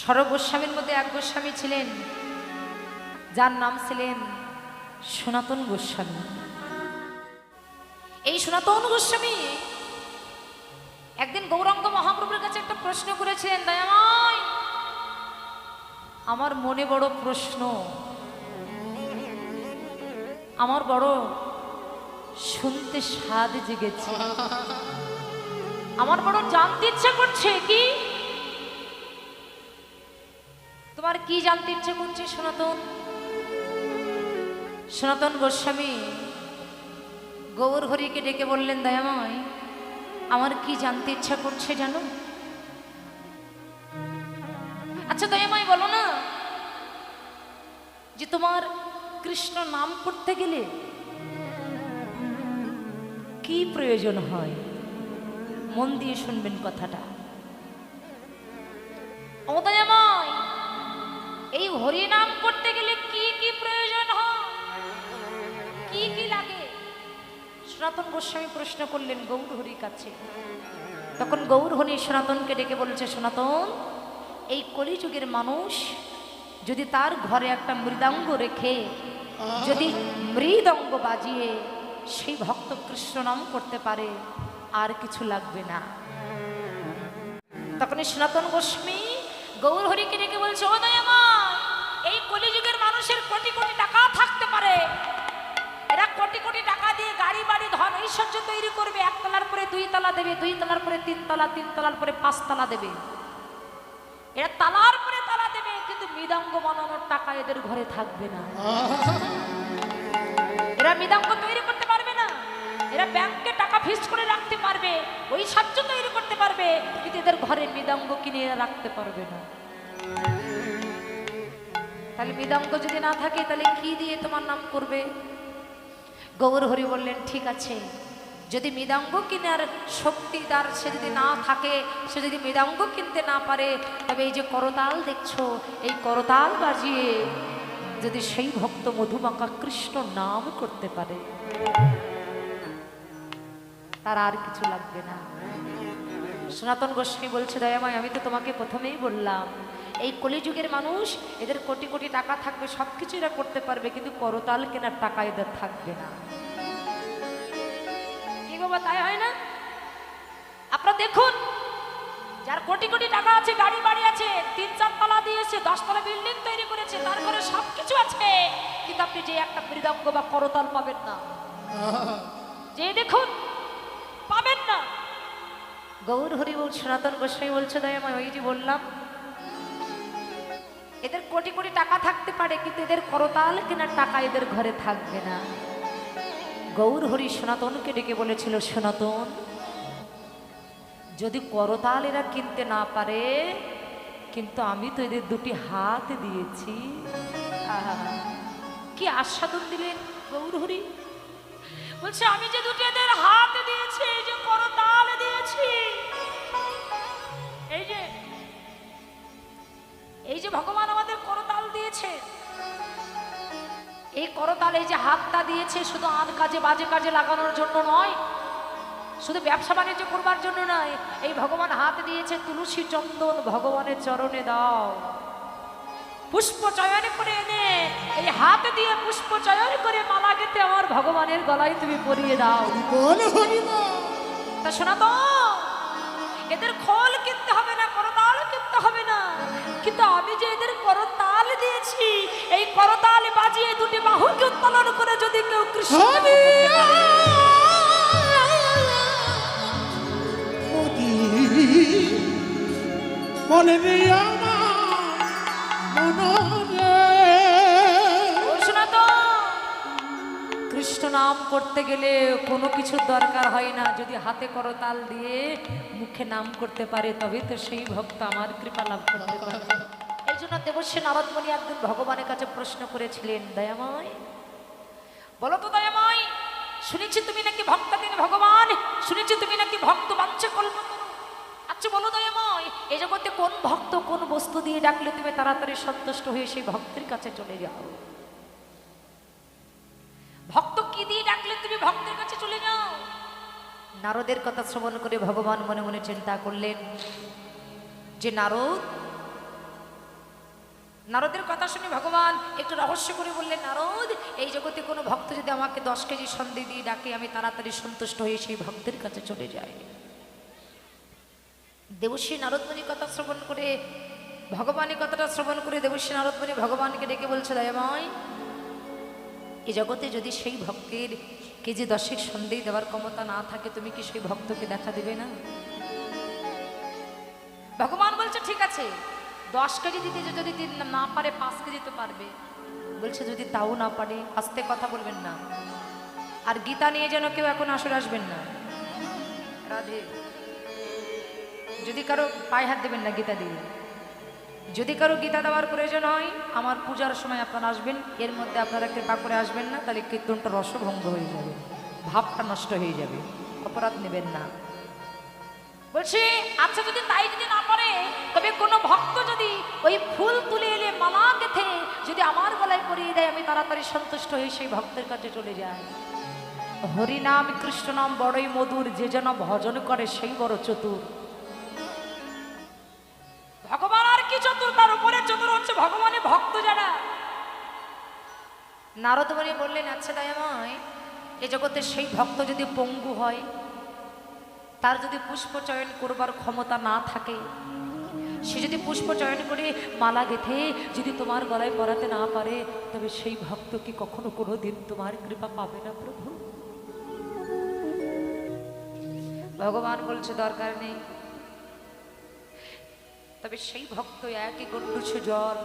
সর্বগোস্বামীর মধ্যে এক গোস্বামী ছিলেন যার নাম ছিলেন সনাতন গোস্বামী। এই সনাতন গোস্বামী একদিন গৌরাঙ্গ মহাপ্রভুর কাছে একটা প্রশ্ন করেছিলেন, দয়াময় আমার মনে বড় প্রশ্ন, আমার বড় শুনতে স্বাদ জেগেছে, আমার বড় জানতে ইচ্ছে করছে। কি তোমার কি জানতে ইচ্ছে করছে সনাতন? সনাতন গোস্বামী গৌর হরিকে ডেকে বললেন, দয়াময় আমার কি জানতে ইচ্ছা করছে জানো? আচ্ছা দয়াময় বলো না, যে তোমার কৃষ্ণ নাম করতে গেলে কি প্রয়োজন হয়? মন দিয়ে শুনবেন কথাটা। ও দয়াময় এই হরি নাম করতে গেলে কি কি প্রয়োজন হয়, কি কি লাগে? সনাতন গোস্বামী প্রশ্ন করলেন গৌর হরির কাছে। তখন গৌর হরি সনাতনকে ডেকে বলছে, সনাতন এই কলিযুগের মানুষ যদি তার ঘরে একটা মৃদাঙ্গ রেখে যদি মৃদঙ্গ বাজিয়ে সেই ভক্ত কৃষ্ণ নাম করতে পারে, আর কিছু লাগবে না। তখন সনাতন গোস্বামী গৌর হরিকে ডেকে বলছে, ও দয়াময় এই কলিযুগের মানুষের কোটি কোটি টাকা থাকতে পারে, এরা কোটি কোটি টাকা দিয়ে গাড়ি বাড়ি ধন ঐশ্বর্য তৈরি করবে, একতলার পরে দুই তলা দেবে, দুই তলার পরে তিন তলা, তিন তলার পরে পাঁচ তলা দেবে, এরা তালার পরে তালা দেবে, কিন্তু মৃদঙ্গ বানানোর টাকা এদের ঘরে থাকবে না। এরা মৃদঙ্গ তৈরি করতে পারবে না, এরা ব্যাংকে টাকা ফিক্স করে রাখতে পারবে, ওই সাহায্য তৈরি করতে পারবে, কিন্তু এদের ঘরে মৃদঙ্গ কিনে রাখতে পারবে না। তাহলে মৃদঙ্গ যদি না থাকে তাহলে কি দিয়ে তোমার নাম করবে? গৌর হরি বললেন, ঠিক আছে, যদি মৃদঙ্গ কেনার শক্তি তার সে যদি না থাকে, সে যদি মৃদঙ্গ কিনতে না পারে, তবে এই যে করতাল দেখছো, এই করতাল বাজিয়ে যদি সেই ভক্ত মধুমাখা কৃষ্ণ নাম করতে পারে, তার আর কিছু লাগবে না। সনাতন গোস্বামী বলছে, দয়াময় আমি তো তোমাকে প্রথমেই বললাম, এই কলিযুগের মানুষ এদের কোটি কোটি টাকা থাকবে, সবকিছু এরা করতে পারবে, কিন্তু করতাল কেনার টাকা এদের থাকবে না। কি বাবা তাই হয় না? আপনারা দেখুন, যার কোটি কোটি টাকা আছে, গাড়ি বাড়ি আছে, 3-4 তলা দিয়েছে, 10 তলা বিল্ডিং তৈরি করেছে, তারপরে সবকিছু আছে, কিন্তু আপনি যে একটা মৃদঙ্গ বা করতাল পাবেন না, যে দেখুন পাবেন না। গৌর হরি বল সনাতন গোস্বামী বলছে, দয়াময় ওই যে বললাম, এদের কোটি কোটি টাকা থাকতে পারে, কিন্তু এদের করতাল কেনার টাকা এদের ঘরে থাকবে না। গৌর হরি সনাতনকে ডেকে বলেছিল, সনাতন যদি করতাল এরা কিনতে না পারে, কিন্তু আমি তো এদের দুটি হাত দিয়েছি। কি আস্বাদন দিলেন গৌর হরি। বলছে, আমি যে দুটি এদের হাত দিয়েছি, এই যে করতাল দিয়েছি, এই যে ভগবান আমাদের করতাল দিয়েছে, এই করতাল এই যে হাতটা দিয়েছে, শুধু আন কাজে বাজে কাজে লাগানোর জন্য নয়, শুধু ব্যবসা বাণিজ্য করবার জন্য নয়, এই ভগবান হাত দিয়েছে তুলসী চন্দন ভগবানের চরণে দাও, পুষ্প চয়ন করে এনে এই হাত দিয়ে পুষ্প চয়ন করে মালা গেঁথে আমার ভগবানের গলায় তুমি পরিয়ে দাও। তা সনাতন এদের খোল কিনতে হবে না, করতাল কিনতে হবে না, কিন্তু আমি যে এদের করতাল দিয়েছি, এই করতাল বাজিয়ে দুটি বাহুকে উত্তোলন করে যদি কেউ কৃষ্ণ মনে কৃষ্ণ নাম করতে গেলে কোনো কিছুর দরকার হয় না, যদি হাতে করতাল দিয়ে মুখে নাম করতে পারে, তবে তো সেই ভক্ত আমার কৃপা লাভ করতে পারে। এই জন্য দেবশ্রী নারদমণি একদিন ভগবানের কাছে প্রশ্ন করেছিলেন, দয়াময় বলো তো দয়াময়, শুনেছি তুমি নাকি ভক্তাধীন ভগবান, শুনেছি তুমি নাকি ভক্ত বাঞ্ছা কল্প করো, আচ্ছা বলো দয়াময় এই জগতে কোন ভক্ত কোন বস্তু দিয়ে ডাকলে তুমি তাড়াতাড়ি সন্তুষ্ট হয়ে সেই ভক্তের কাছে চলে যাও? ভক্ত কি দিয়ে ডাকলে তুমি ভক্তের কাছে চলে যাও? নারদের কথা শ্রবণ করে ভগবান মনে মনে চিন্তা করলেন যে নারদ নারদের কথা শুনে ভগবান একটু রহস্য করে বললেন, নারদ, এই জগতে কোনো ভক্ত যদি আমাকে 10 কেজি সন্ধি দিয়ে ডাকে, আমি তাড়াতাড়ি সন্তুষ্ট হয়ে সেই ভক্তের কাছে চলে যাই। দেবশ্রী নারদমণির কথা শ্রবণ করে, ভগবানের কথাটা শ্রবণ করে দেবশ্রী নারদমণি ভগবানকে ডেকে বলছে, দয়াময়, এই জগতে যদি সেই ভক্তের কেজি 10 সন্ধি দেওয়ার ক্ষমতা না থাকে, তুমি কি সেই ভক্তকে দেখা দেবে না? ভগবান বলছে, ঠিক আছে, 10 কেজি দিতে যদি না পারে 5 কেজি তো পারবে। বলছে, যদি তাও না পারে, আস্তে কথা বলবেন না, আর গীতা নিয়ে যেন কেউ এখন আসরে আসবেন না। রাধে, যদি কারো পায়ে হাত দেবেন না, গীতা দিয়ে। যদি কারো গীতা দেওয়ার প্রয়োজন হয়, আমার পূজার সময় আপনারা আসবেন, এর মধ্যে আপনারা কৃপা করে আসবেন না, তাহলে কীর্তনটা রসভঙ্গ হয়ে যাবে, ভাবটা নষ্ট হয়ে যাবে, অপরাধ নেবেন না। বলছি, আচ্ছা, যদি তাই যদি না পারে, তবে কোনো ভক্ত যদি ওই ফুল তুলে এলে মালা গেথে যদি আমার গলায় পরিয়ে দেয়, আমি তাড়াতাড়ি সন্তুষ্ট হয়ে সেই ভক্তের কাছে চলে যাই। হরিনাম কৃষ্ণ নাম বড়ই মধুর, যে যেন ভজন করে সেই বড় চতুর। ভগবান আর কি চতুর, তার উপরে চতুর হচ্ছে ভগবানের ভক্ত যারা। নারদমণি বললেন, আচ্ছা দয়াময়, এ জগতে সেই ভক্ত যদি পঙ্গু হয়, তার যদি পুষ্প চয়ন করবার ক্ষমতা না থাকে, সে যদি পুষ্প চয়ন করে মালা গেঁথে যদি তোমার গলায় পরাতে না পারে, তবে সেই ভক্ত কি কখনো কোনো দিন তোমার কৃপা পাবে না প্রভু? ভগবান বলছে, দরকার নেই, তবে সেই ভক্ত একই গণ্ডুষ জল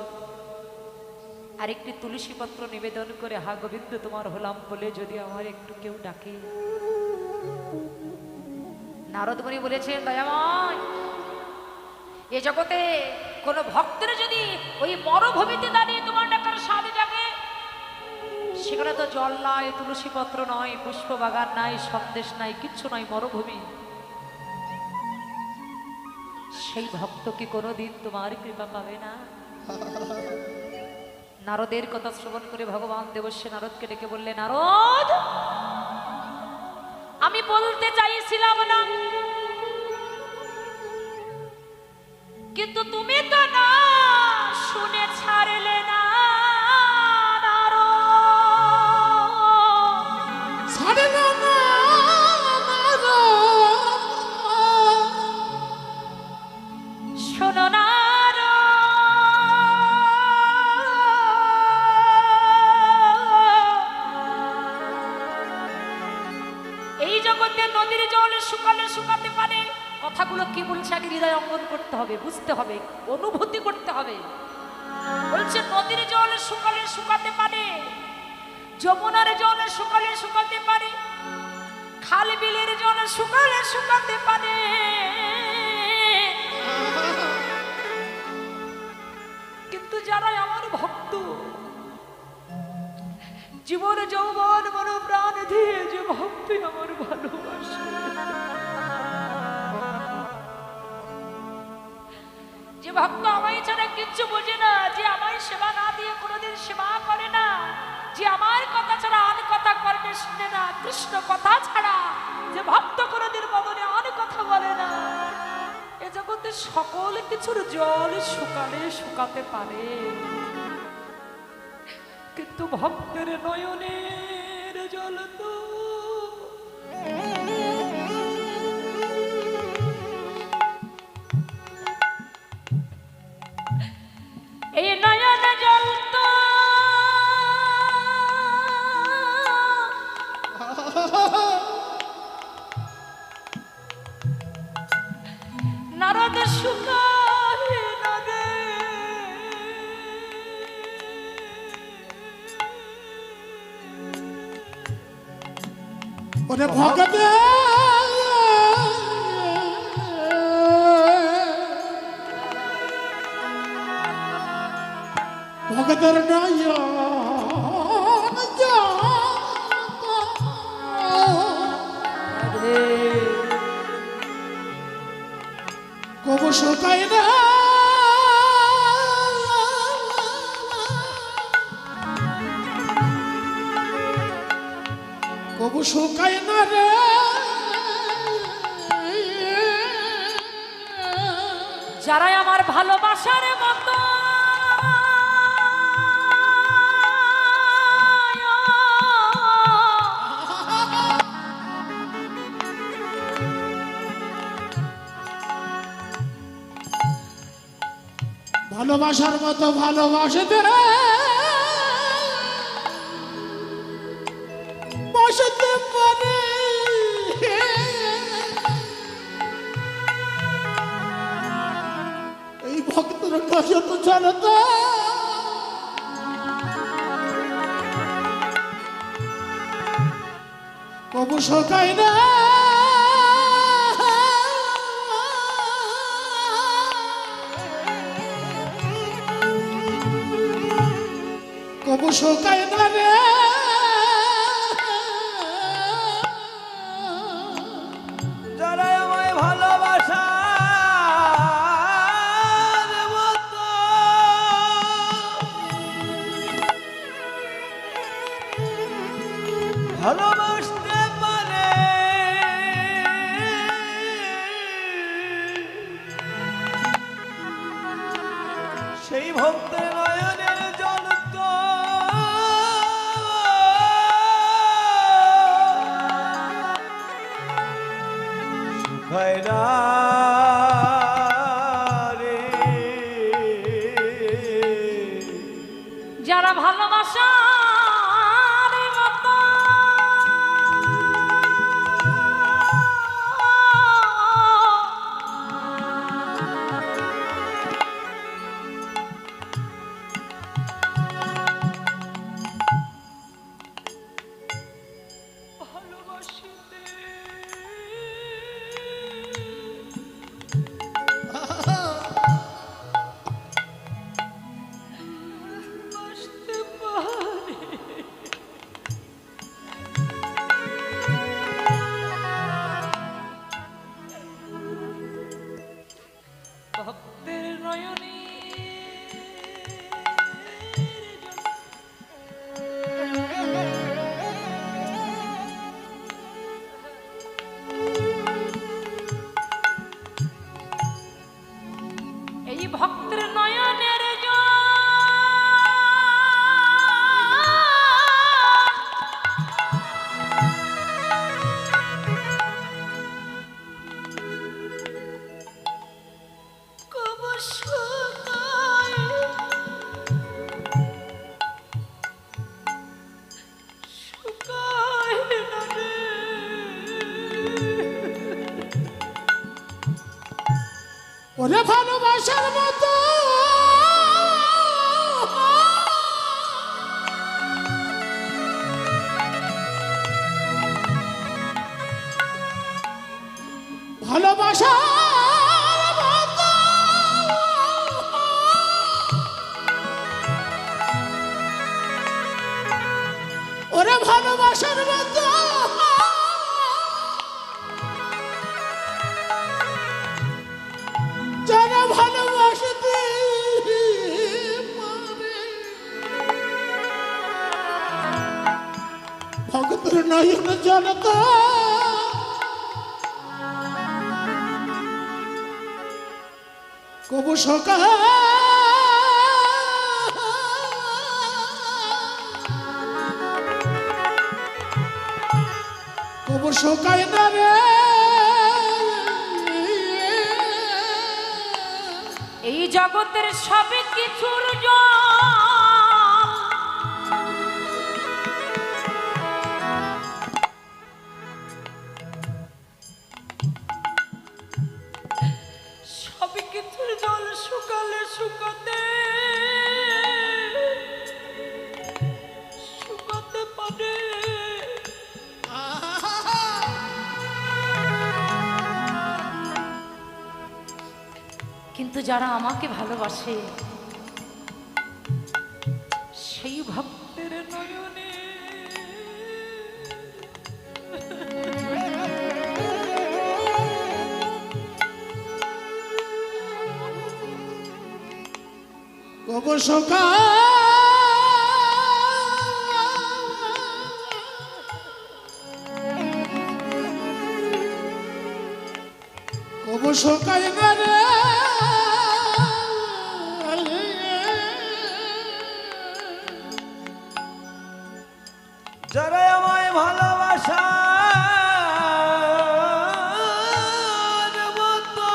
আর একটি তুলসী পত্র নিবেদন করে, হা গোবিন্দ তোমার হলাম বলে যদি আমার একটু কেউ ডাকে। নারদমণি বলেছেন, দয়াময়, এ জগতে কোন ভক্তের যদি ওই মরুভূমিতে দাঁড়িয়ে তোমার ডাকার স্বাদ ডাকে, সেখানে তো জল নয়, তুলসী পত্র নয়, পুষ্প বাগান নাই, সন্দেশ নাই, কিচ্ছু নাই, মরুভূমি। সেই ভক্ত কি কোনোদিন তোমার কৃপা পাবে না? নারদের কথা শ্রবণ করে ভগবান দেবশ্রী নারদকে ডেকে বললেন, নারদ, আমি বলতে চাইছিলাম না, কিন্তু তুমি তো না শুনে ছাড়লে না। ছাড়লে না, শোনো না, এই জগতে নদীর জল শুকালে শুকাতে পারে। কথাগুলো কি বলছে আগে হৃদয় অঙ্গন করতে হবে, বুঝতে হবে, অনুভূতি করতে হবে। বলছে, নদীর জল শুকালে শুকাতে পারে, যমুনার জল শুকালে শুকাতে পারে, খাল বিলের জল শুকালে শুকাতে পারে, কিন্তু যারা আমার ভক্ত, জীবন যৌবন মন প্রাণ দিয়ে যে ভক্তি আমার ভালোবাসে, যে ভক্ত আমায় ছাড়া কিচ্ছু বোঝে না, যে আমায় সেবা না দিয়ে কোনোদিন সেবা করে না, যে আমার কথা ছাড়া আর কথা করবে শুনে না, কৃষ্ণ কথা ছাড়া যে ভক্ত কোনোদিন বদনে আর কথা বলে না, এ জগতে সকল কিছুর জল শুকালে শুকাতে পারে, কিন্তু ভক্তের নয়নের জল তো এই নয়ন জল তো নারদ শুকায় না রে। ওরে ভগতে ভগতের নয়ন কবু শুকায় না, কবু শুকায় না রে। যারা আমার ভালোবাসার মতো ভালোবাসার মতো ভালোবাসতে বসতে পারে এই ভক্তর নজর তো জানতো কবু শোকায় না কবু শোকায় না রে যারা আমায় ভালোবাসার মতো ভালোবাসতে পারে সেই ভক্তের নয়নের জল তো শুকায় না রে। যারা ভালোবাসার মতো ভালোবাসিতে বাসতে পারে ভক্তের নয়নে এই ভক্তের নয়নের জল কবু শুকায় শুকায় না রে। ওরে ভালোবাসার মতো ভালোবাসার মতো ওরে ভালোবাসার মতো যারা ভালোবাসতে পারে ভক্তর নয়ন জনতা কবু সকাল কবু শোকায় না রে এই জগতের সবে কিছুর জল সবে কিছুর জল শুকালে শুকাতে শুকাতে পারে কিন্তু যারা আমাকে ভালোবাসে সেই ভক্তের নয়নে কবু সকাল কবু শোকায় না রে যারা আমায় ভালোবাসার মতো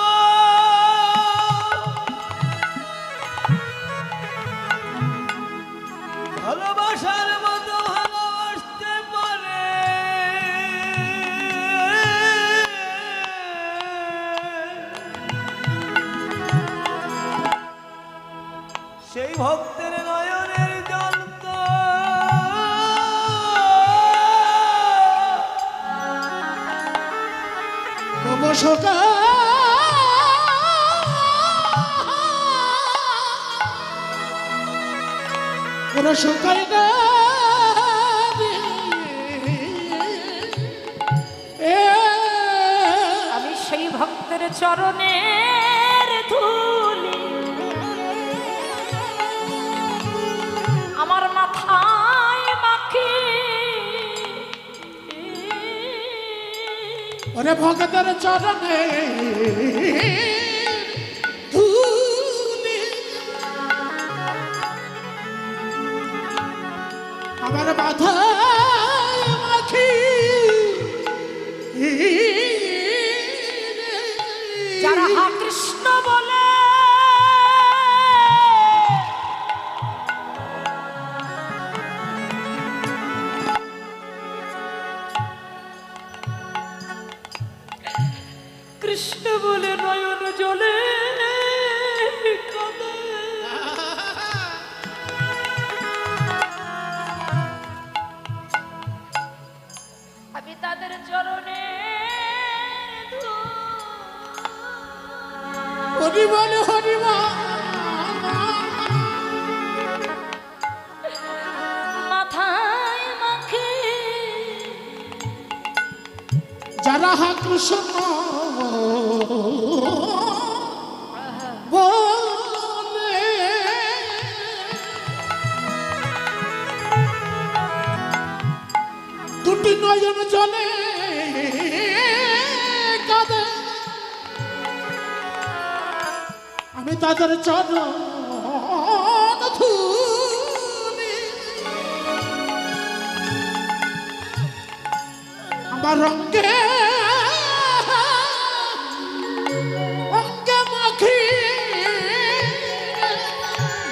সেই ভক্তের নয়নের জল তো কব সকাল ওরা সকাল না আমি সেই ভক্তের চরণের ধুলি আমার মাথায় মাখি ওরে ভগতের চরণে ধুলি আমার মাথায় মাখি যারা হা কৃষ্ণ বলে কৃষ্ণ বলে নয়ন জলে কাঁদে। আমি তাদের চরণে হরিবল হরিবল মাথায় মাখি যারা হা কৃষ্ণ বলে দুটি নয়ন জলে কাঁদে আমি তাদের চরণ ধুলি আমার অঙ্গে অঙ্গে মাখি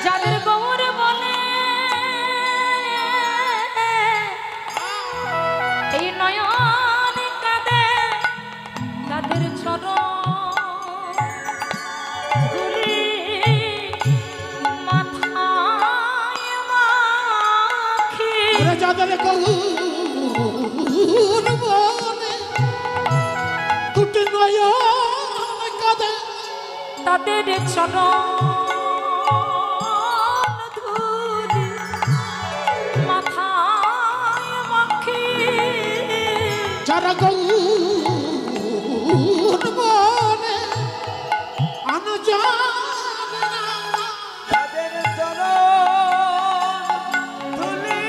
যাদের গৌর বলে এই নয়ন কাঁদে তাদের চরণ ধুলি মাথায় মাখি। ওরা যাদের গৌর বলে দুটি নয়ন কাঁদে তাদের চরণ ধুলি মাথায় মাখি। যারা গৌর বলে আনজানে তাদের চরণ ধুলি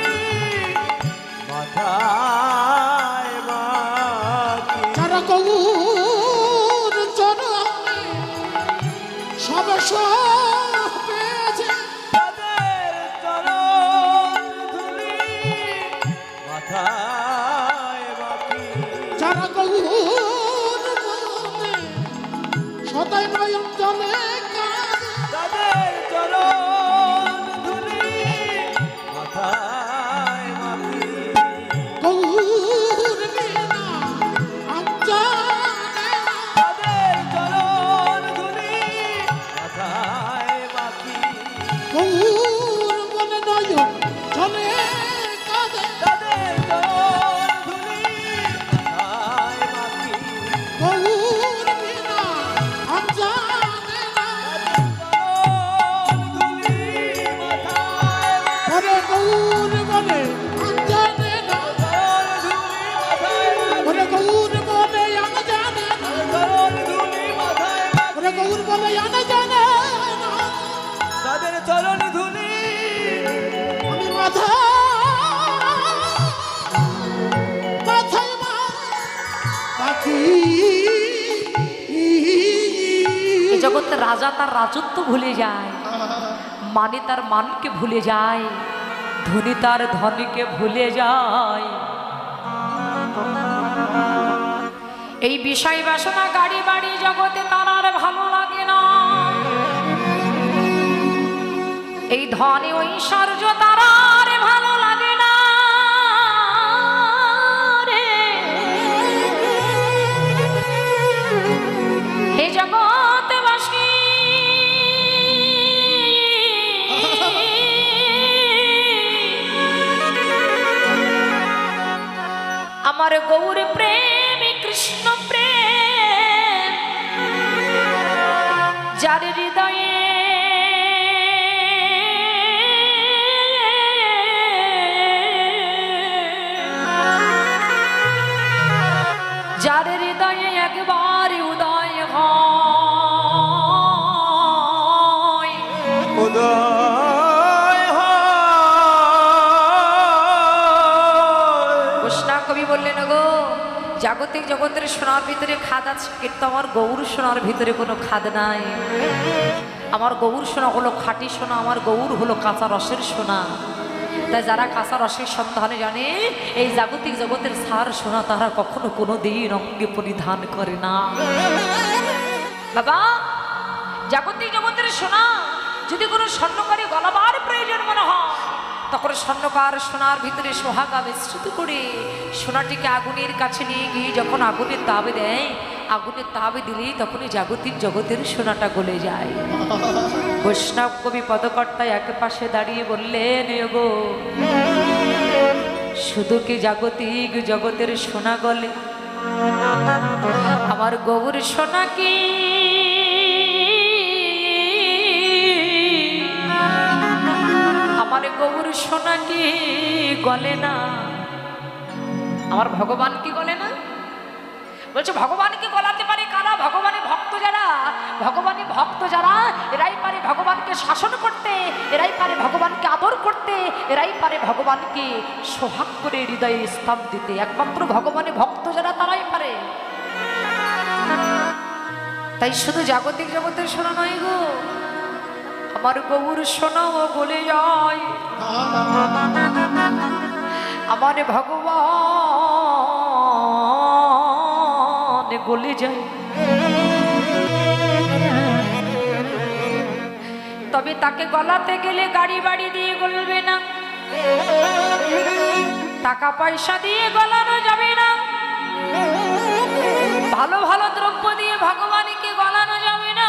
মাথায় মাখি। যারা গৌর চরণে সব পেয়েছে তাদের চরণ ধুলি মাথায় মাখি। যারা গৌর বলে সদাই নয়ন জলে কাঁদে তাদের চরণ ধুলি মাথায় মাখি। গৌর বিনা আমজানে তাদের চরণ ধুলি মাথায় মাখি। গৌর বলে নয়ন জলে কাঁদে তাদের চরণ ধুলি মাথায় মাখি। গৌর বিনা আমজানে চরণ ধুলি মাথায় মাখি। ওরে গৌর বলে আমজানে না চরণ ধুলি মাথায় মাখি। ওরে গৌর বলে আমজানে না চরণ ধুলি মাথায় মাখি। ওরে গৌর বলে আমজানে না তাদের চরণ ধুলি আমি মাথায় মাখি এই জগতের রাজা তার রাজত্ব ভুলে যায়, মানি তার মানকে ভুলে যায়, ধনী তার ধনীকে ভুলে যায়। এই বিষয় বাসনা গাড়ি বাড়ি জগতে তার আর ভালো লাগে না। এই ধনী ঐশ্বর্য তার আর ভালো লাগে না রে। হে জগৎবাসী আমার গৌর প্রেম কৃষ্ণ প্রেম যার হৃদয়ে যার হৃদয়ে একবার উদয় হয় উদয় হয়। কৃষ্ণা কবি বললেন গো জাগতিক জগতের সোনার ভিতরে খাদ আছে, কিন্তু আমার গৌর সোনার ভিতরে কোনো খাদ নাই। আমার গৌর সোনা হলো খাঁটি সোনা, আমার গৌর হলো কাঁচা রসের সোনা। তাই যারা কাঁচা রসের সন্ধানে জানে এই জাগতিক জগতের সার সোনা তারা কখনো কোনো দিন অঙ্গে পরিধান করে না। বাবা জাগতিক জগতের সোনা যদি কোনো স্বর্ণকারী গলাবার প্রয়োজন মনে হয়, তখন স্বর্ণকার সোনার ভিতরে সোহাগা মিশ্রিত করে সোনাটিকে আগুনের কাছে নিয়ে গিয়ে যখন আগুনের তাবে দেয়, আগুনের তাবে দিলেই তখনই জাগতিক জগতের সোনাটা গলে যায়। বৈষ্ণব কবি পদকর্তায় এক পাশে দাঁড়িয়ে বললেন গো শুধু কি জাগতিক জগতের সোনা গলে, আমার গৌর সোনা কি আমার গৌর সোনা কি গলে না? আমার ভগবান কি গলে না? বলছে ভগবানকে গলাতে পারে কারা? ভগবানের ভক্ত যারা, ভগবানের ভক্ত যারা, এরাই পারে ভগবানকে শাসন করতে, এরাই পারে ভগবানকে আদর করতে, এরাই পারে ভগবানকে সোহাগ করে হৃদয়ে স্থান দিতে। একমাত্র ভগবানের ভক্ত যারা তারাই পারে। তাই শুধু জাগতিক জগতের সোনা নয় গো, আমার গৌর সোনাও গলে যায়, আমার ভগবান গলে যায়। তবে তাকে গলাতে গেলে গাড়ি বাড়ি দিয়ে গলবে না, টাকা পয়সা দিয়ে গলানো যাবে না, ভালো ভালো দ্রব্য দিয়ে ভগবানকে গলানো যাবে না।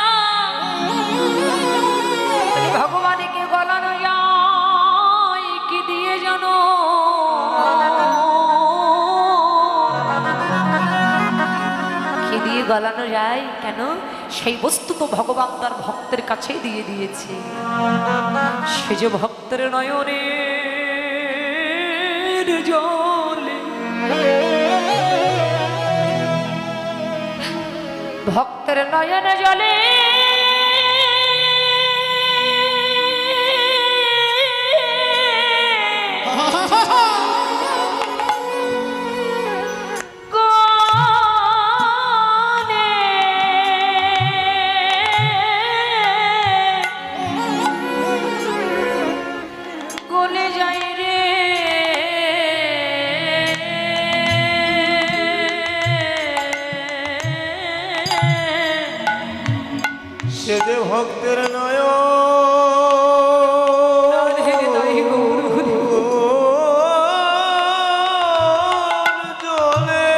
ভগবানকে গলানো যায় কি দিয়ে জানো? কি দিয়ে গলানো যায়? কেন? সেই বস্তু তো ভগবান তার ভক্তের কাছেই দিয়ে দিয়েছে। সে যে ভক্তের নয়নের জলে, ভক্তের নয়ন জলে গলে যায় রে। সে যে ভক্তের নয় জলে,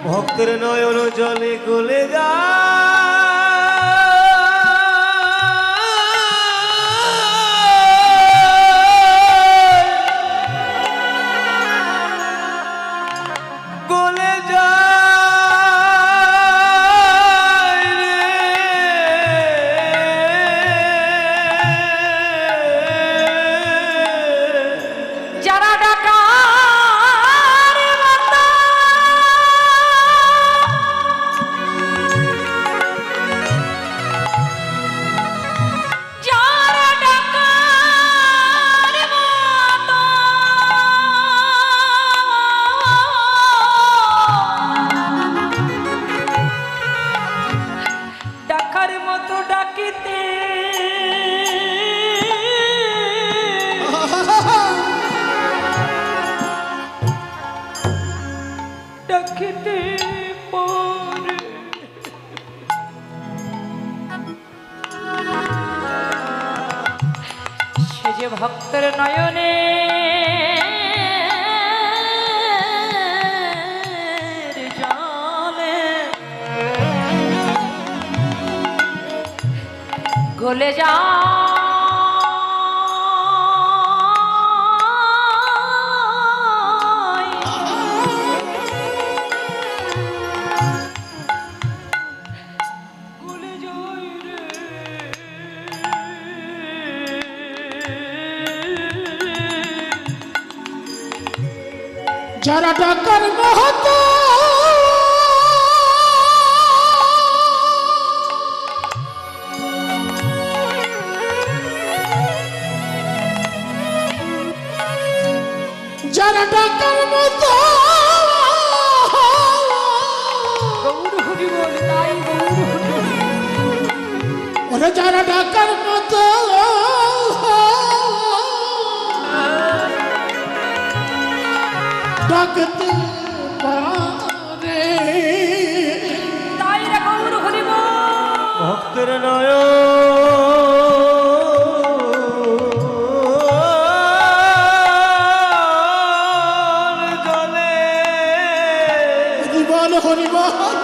ভক্তের নয়ন জলে গলে গলে যায় যারা ডাকার মতো যারা ডাকার মতো ডাকার মতো ডাকিতে ডাকিতে পরে সে যে ভক্তের নয়নে জলে গলে যায় যারা ডাকার মহত যারা ডাকার মতো গৌর হরি বল তাই গৌর হরি বল। ওরা যারা ডাকার মতো ডাকতে পারে তাই রে গৌর হরি বল। ভক্তের নয় জলে হরিবল হরিবল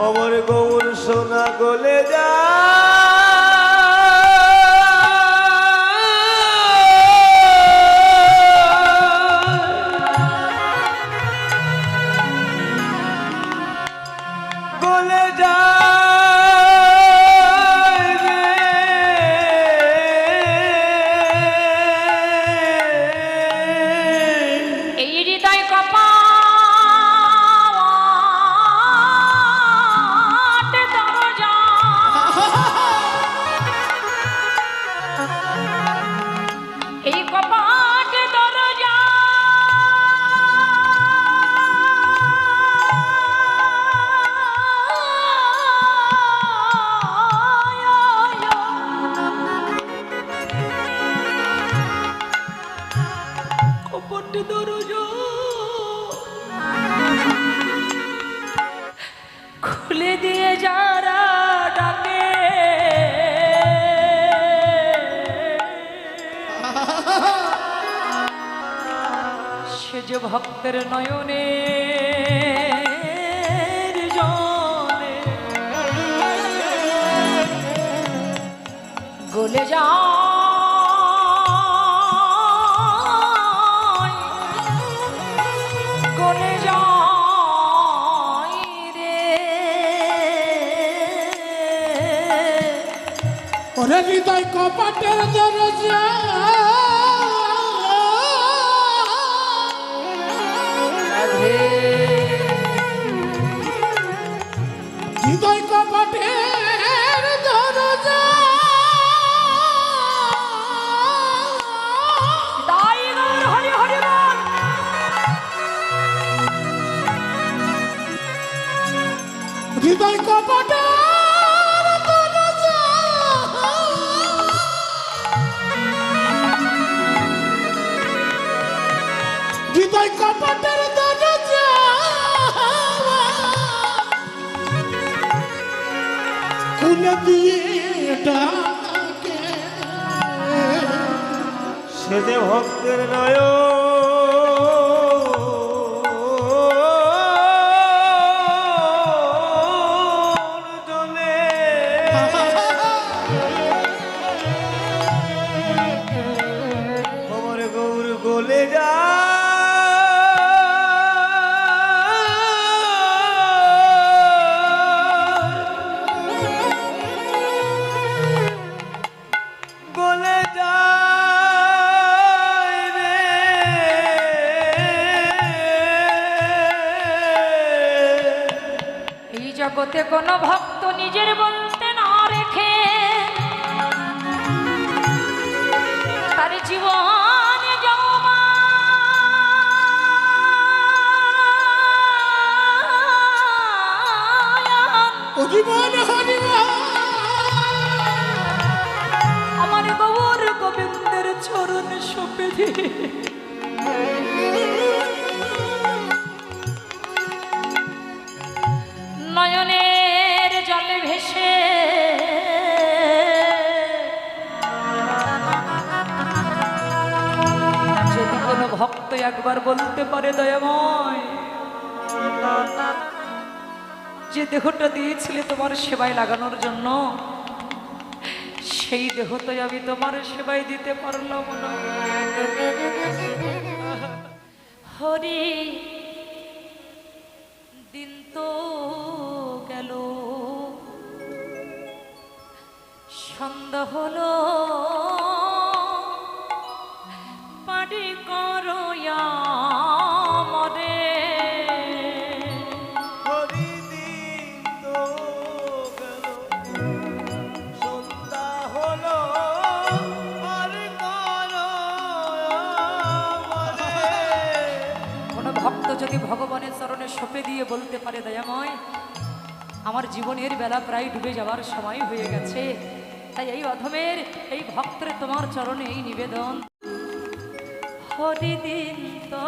অমর গৌর সোনা গলে যা গলে যায় রে। এই হৃদয় কপাট দরজা এই কপাট দরজা কপাট দরজা খুলে দিয়ে যারা ডাকে সে যে ভক্তের নয়নে জলে গলে যায় গলে যায় রে। ওরা হৃদয় কপাটের দরজা হৃদয় কপাটের দরজা তাই গৌর হরি হরি বল। হৃদয় কপাটের দরজা হৃদয় কপাটের দরজা খুলে দিয়ে ডাকে সে যে ভক্তের নয় জলে অমর গৌর গলে যা গলে যায় রে। এই জগতে কোনো ভক্ত নিজের বলতে না রেখে তার জীবনে জমা হরিবল হরিবল আমার গৌর গোবিন্দের চরণ সপে দিয়ে নয়নের জলে ভেসে যদি কোনো ভক্ত একবার বলতে পারে দয়াময় যে দেহটা দিয়েছিলে তোমার সেবায় লাগানোর জন্য সেই দেহ তো আমি তোমার সেবায় দিতে পারলাম না হরি দিন তো গেল সন্ধ্যা হলো চরণে সঁপে দিয়ে বলতে পারে, দয়াময় আমার জীবনের বেলা প্রায় ডুবে যাওয়ার সময় হয়ে গেছে, তাই এই অধমের এই ভক্তের তোমার চরণে এই নিবেদন। হরিদিন তো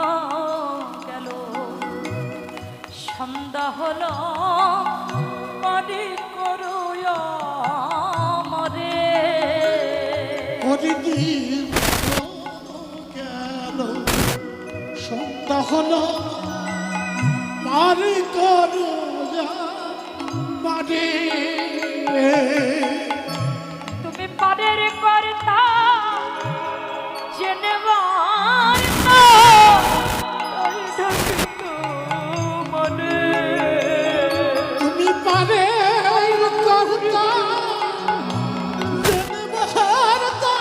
গেল, সন্ধ্যা হলো, পারি করো আমারে। হরিদিন গেল, সন্ধ্যা হলো, পারি করো আমারে। তুমি পারের কর্তা জেনেবার না, তাই ঢাকি তোমারে। তুমি পারে কর্তা জেনেবার তা,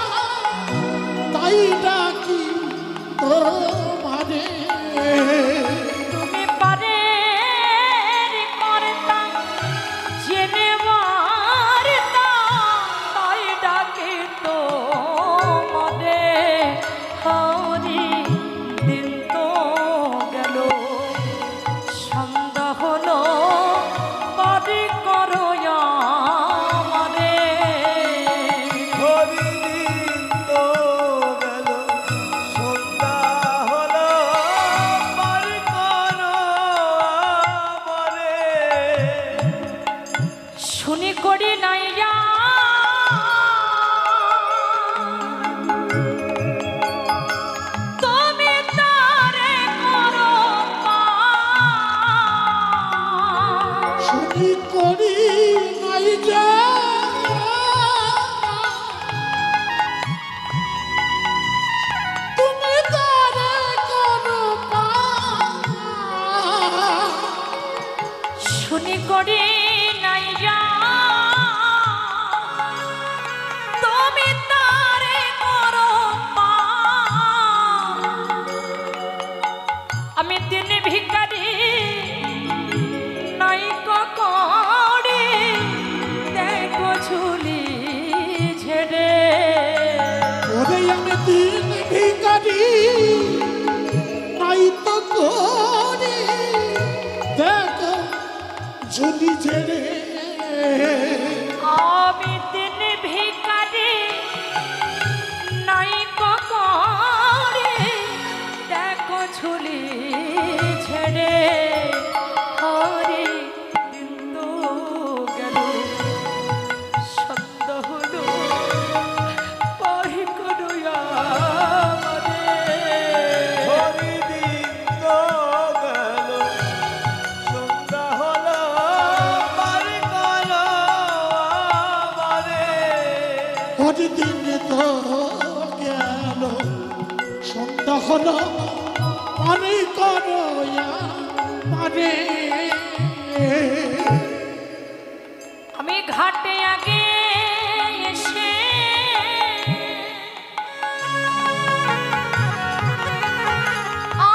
তাই ডাকি তোমারে। তুমি পারের কর্তা জেনেবার না, তাই ডাকি তোমারে। হরি দিন তো গেল, সন্ধ্যা হলো, পারি করো আমারে। হরিদিন তো গেল, সন্ধ্যা হলো, পারি করো আমারে। শুনি করি নাইয়া তুমি তারে করো পার। শুনি করি নাই যা, তুমি তারে করো পার। শুনি করি নাইয়া তুমি তারে করো পার। আমি দিন ভিখারি নাই করি, দেখো ঝুলি ঝেড়ে। ওরে আমি দিন ভিখারি নাই তো করি, দেখো ঝুলি ঝেড়ে। আমি দিন ভিখারি নাই করি, দেখো ঝুলি ছেড়ে। হরি দিন তো গেল, সন্ধ্যা হলো, পারি করো আমারে। হরিদিন তো গেল, সন্ধ্যা হলো, পারি করো আমারে। ওরে দিন তো গেল, সন্ধ্যা হলো, পারি করো আমারে। আমি ঘাটে আগে এসে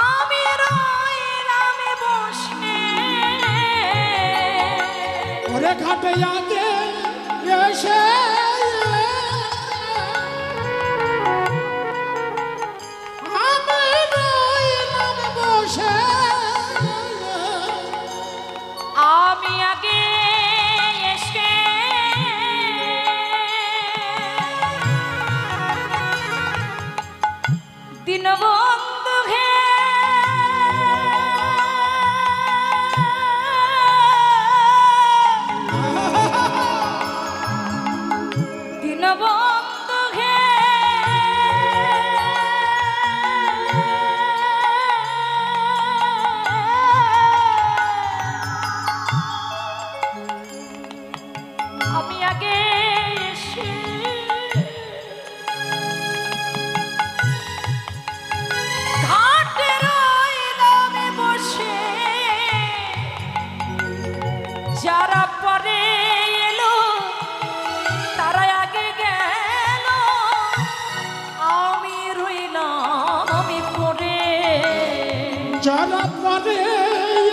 আমি রইলাম বসে। ওরে ঘাটে আগে এসে আমি রইলাম বসে। আমি আগে এসে দীনবন্ধু হে দীনবন্ধু হে আমি আগে এসে ঘাটে রইলাম বসে। যারা পরে এলো তারা আগে গেল, আমি রইলাম আমি পরে। যারা পরে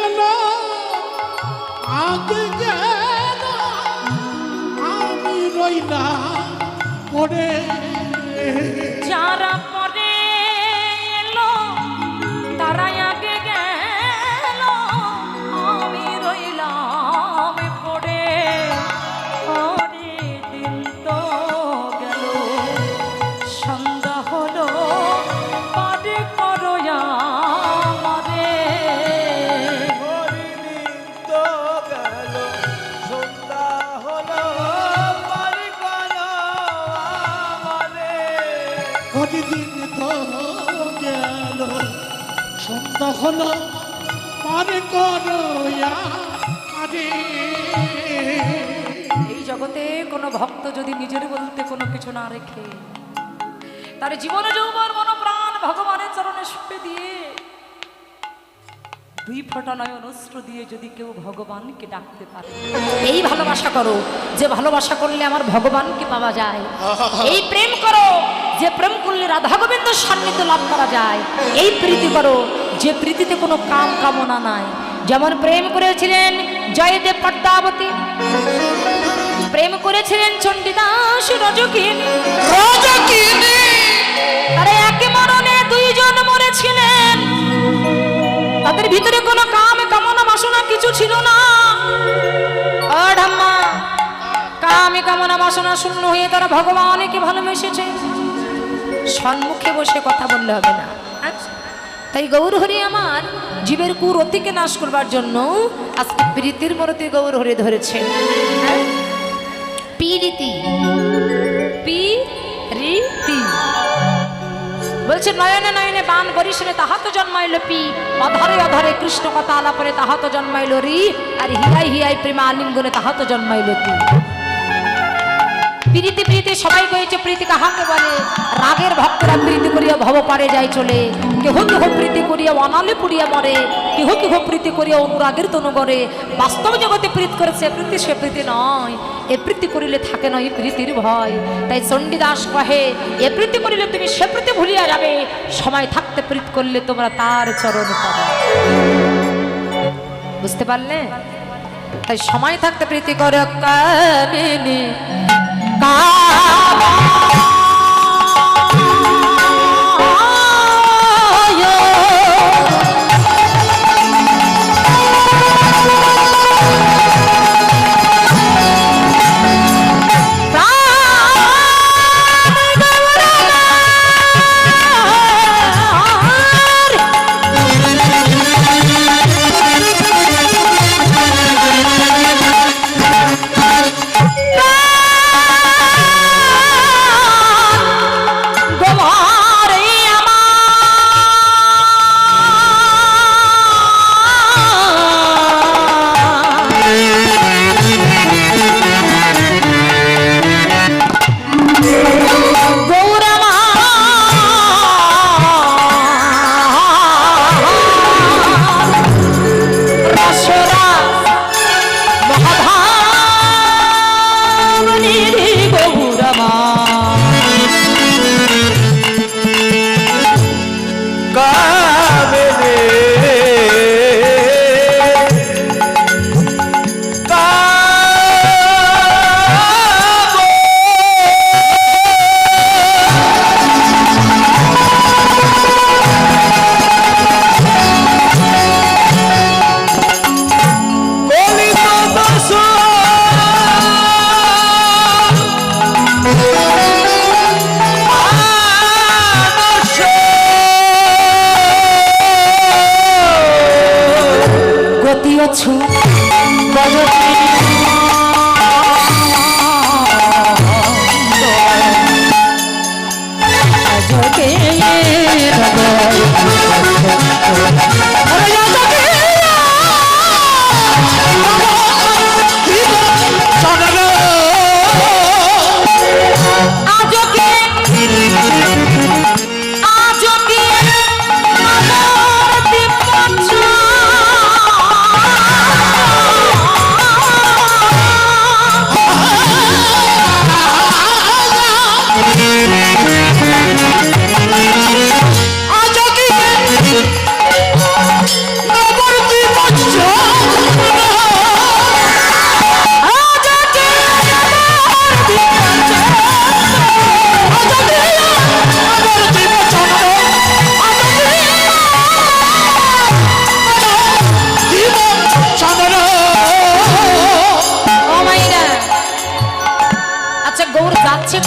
এলো আগে গেল, আমি রইলাম পরে। যারা পরে এলো তারা আগে গেল, হলো পারে করো আরে এই জগতে কোনো ভক্ত যদি নিজের বলতে কোনো কিছু না রেখে তার জীবনে যৌবন মন প্রাণ ভগবানের চরণে সুপে দিয়ে দুই ফোঁটা নয়ন অশ্রু দিয়ে যদি কেউ ভগবানকে ডাকতে পারে, এই ভালোবাসা করো যে ভালোবাসা করলে আমার ভগবানকে পাওয়া যায়, এই প্রেম করো যে প্রেম করলে রাধা গোবিন্দের সান্নিধ্য লাভ করা যায়, এই প্রীতি করো যে প্রীতিতে কোনো কাম কামনা নাই। যেমন প্রেম করেছিলেন জয়দেব পদ্মাবতী, প্রেম করেছিলেন চণ্ডীদাস রজকিনী, তারা একে মরণে দুইজন মরেছিলেন, তাদের ভিতরে কোনো কাম কামনা বাসনা কিছু ছিল না। ধাম্মা কামে কামনা বাসনা শূন্য হয়ে তারা ভগবানকে ভালোবেসেছে, সম্মুখে বসে কথা বললে হবে না। তাই গৌরহরি আমার জীবের কুরতিকে নাশ করবার জন্য আজকে প্রীতির মূর্তি গৌরহরি ধরেছে। প্রীতি প্রীতি বলছে নয়নে নয়নে বান বরিশনে তাহা তো জন্মাইল পি, অধরে অধরে কৃষ্ণ কথা আলাপরে তাহা তো জন্মাইল রি, আর হিয়াই হিয়াই প্রেমা আলিঙ্গনে তাহা তো জন্মাইল তু। প্রীতি প্রীতি সবাই কয়েছে, প্রীতি কাহাকে বলে? রাগের ভক্তরা প্রীতি করিয়া ভব পারে যায় চলে, কেহ কেহ প্রীতি করিয়া অনালে পুড়িয়া মরে, কেহ কেহ প্রীতি করিয়া অনুরাগের তনু গড়ে। বাস্তব জগতে প্রীত করেছে, প্রীতি সে প্রীতি নয়, এ প্রীতি করিলে থাকে নয় প্রীতির ভয়। তাই চণ্ডীদাস কহে এ প্রীতি করিলে তুমি সে প্রীতি ভুলিয়া যাবে, সময় থাকতে প্রীত করলে তোমরা তার চরণ পাবে। বুঝতে পারলে? তাই সময় থাকতে প্রীতি করো কামিনী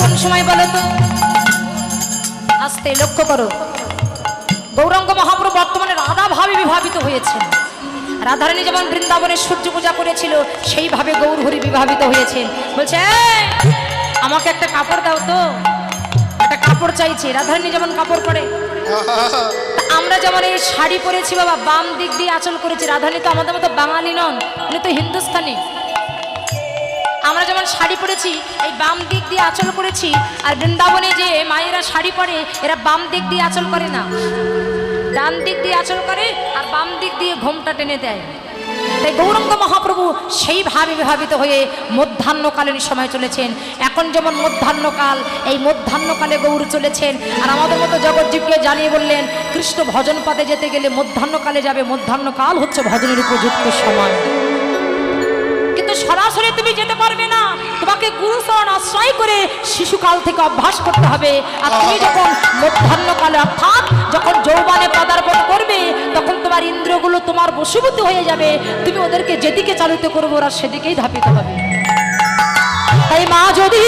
কোন সময় বলো তো? আস্তে লক্ষ্য করো, গৌরাঙ্গ মহাপ্রভু বর্তমানে রাধা ভাবে বিভাবিত হয়েছেন। রাধারানী যেমন বৃন্দাবনে সূর্য পূজা করেছিল সেইভাবে গৌরহরি বিভাবিত হয়েছেন। বলছে আমাকে একটা কাপড় দাও তো, একটা কাপড় চাইছে। রাধারানী যেমন কাপড় পরে, আমরা যেমন এই শাড়ি পরেছি বাবা, বাম দিক দিয়ে আঁচল করেছি। রাধারানী তো আমাদের মতো বাঙালি নন, উনি তো হিন্দুস্তানি। আমরা যেমন শাড়ি পরেছি এই বাম দিক দিয়ে আঁচল করেছি, আর বৃন্দাবনে যে মায়েরা শাড়ি পরে এরা বাম দিক দিয়ে আঁচল করে না, ডান দিক দিয়ে আঁচল করে আর বাম দিক দিয়ে ঘোমটা টেনে দেয়। তাই গৌরাঙ্গ মহাপ্রভু সেইভাবে বিভাবিত হয়ে মধ্যাহ্নকালীন সময় চলেছেন। এখন যেমন মধ্যাহ্নকাল, এই মধ্যাহ্নকালে গৌর চলেছেন। আর আমাদের মতো জগৎজীবকে জানিয়ে বললেন কৃষ্ণ ভজন পাতে যেতে গেলে মধ্যাহ্নকালে যাবে, মধ্যাহ্নকাল হচ্ছে ভজনের উপযুক্ত সময়। কিন্তু সরাসরি তুমি যেতে পারবে না, তোমাকে গুরুচরণ আশ্রয় করে শিশুকাল থেকে অভ্যাস করতে হবে। আর তুমি যখন মধ্যাহ্নকালে অর্থাৎ যখন যৌবনে পদার্পণ করবে, তখন তোমার ইন্দ্রিয়গুলো তোমার বশীভূত হয়ে যাবে। তুমি ওদেরকে যেদিকে চালিত করবে ওরা সেদিকেই ধাপিত হবে। তাই মা যদি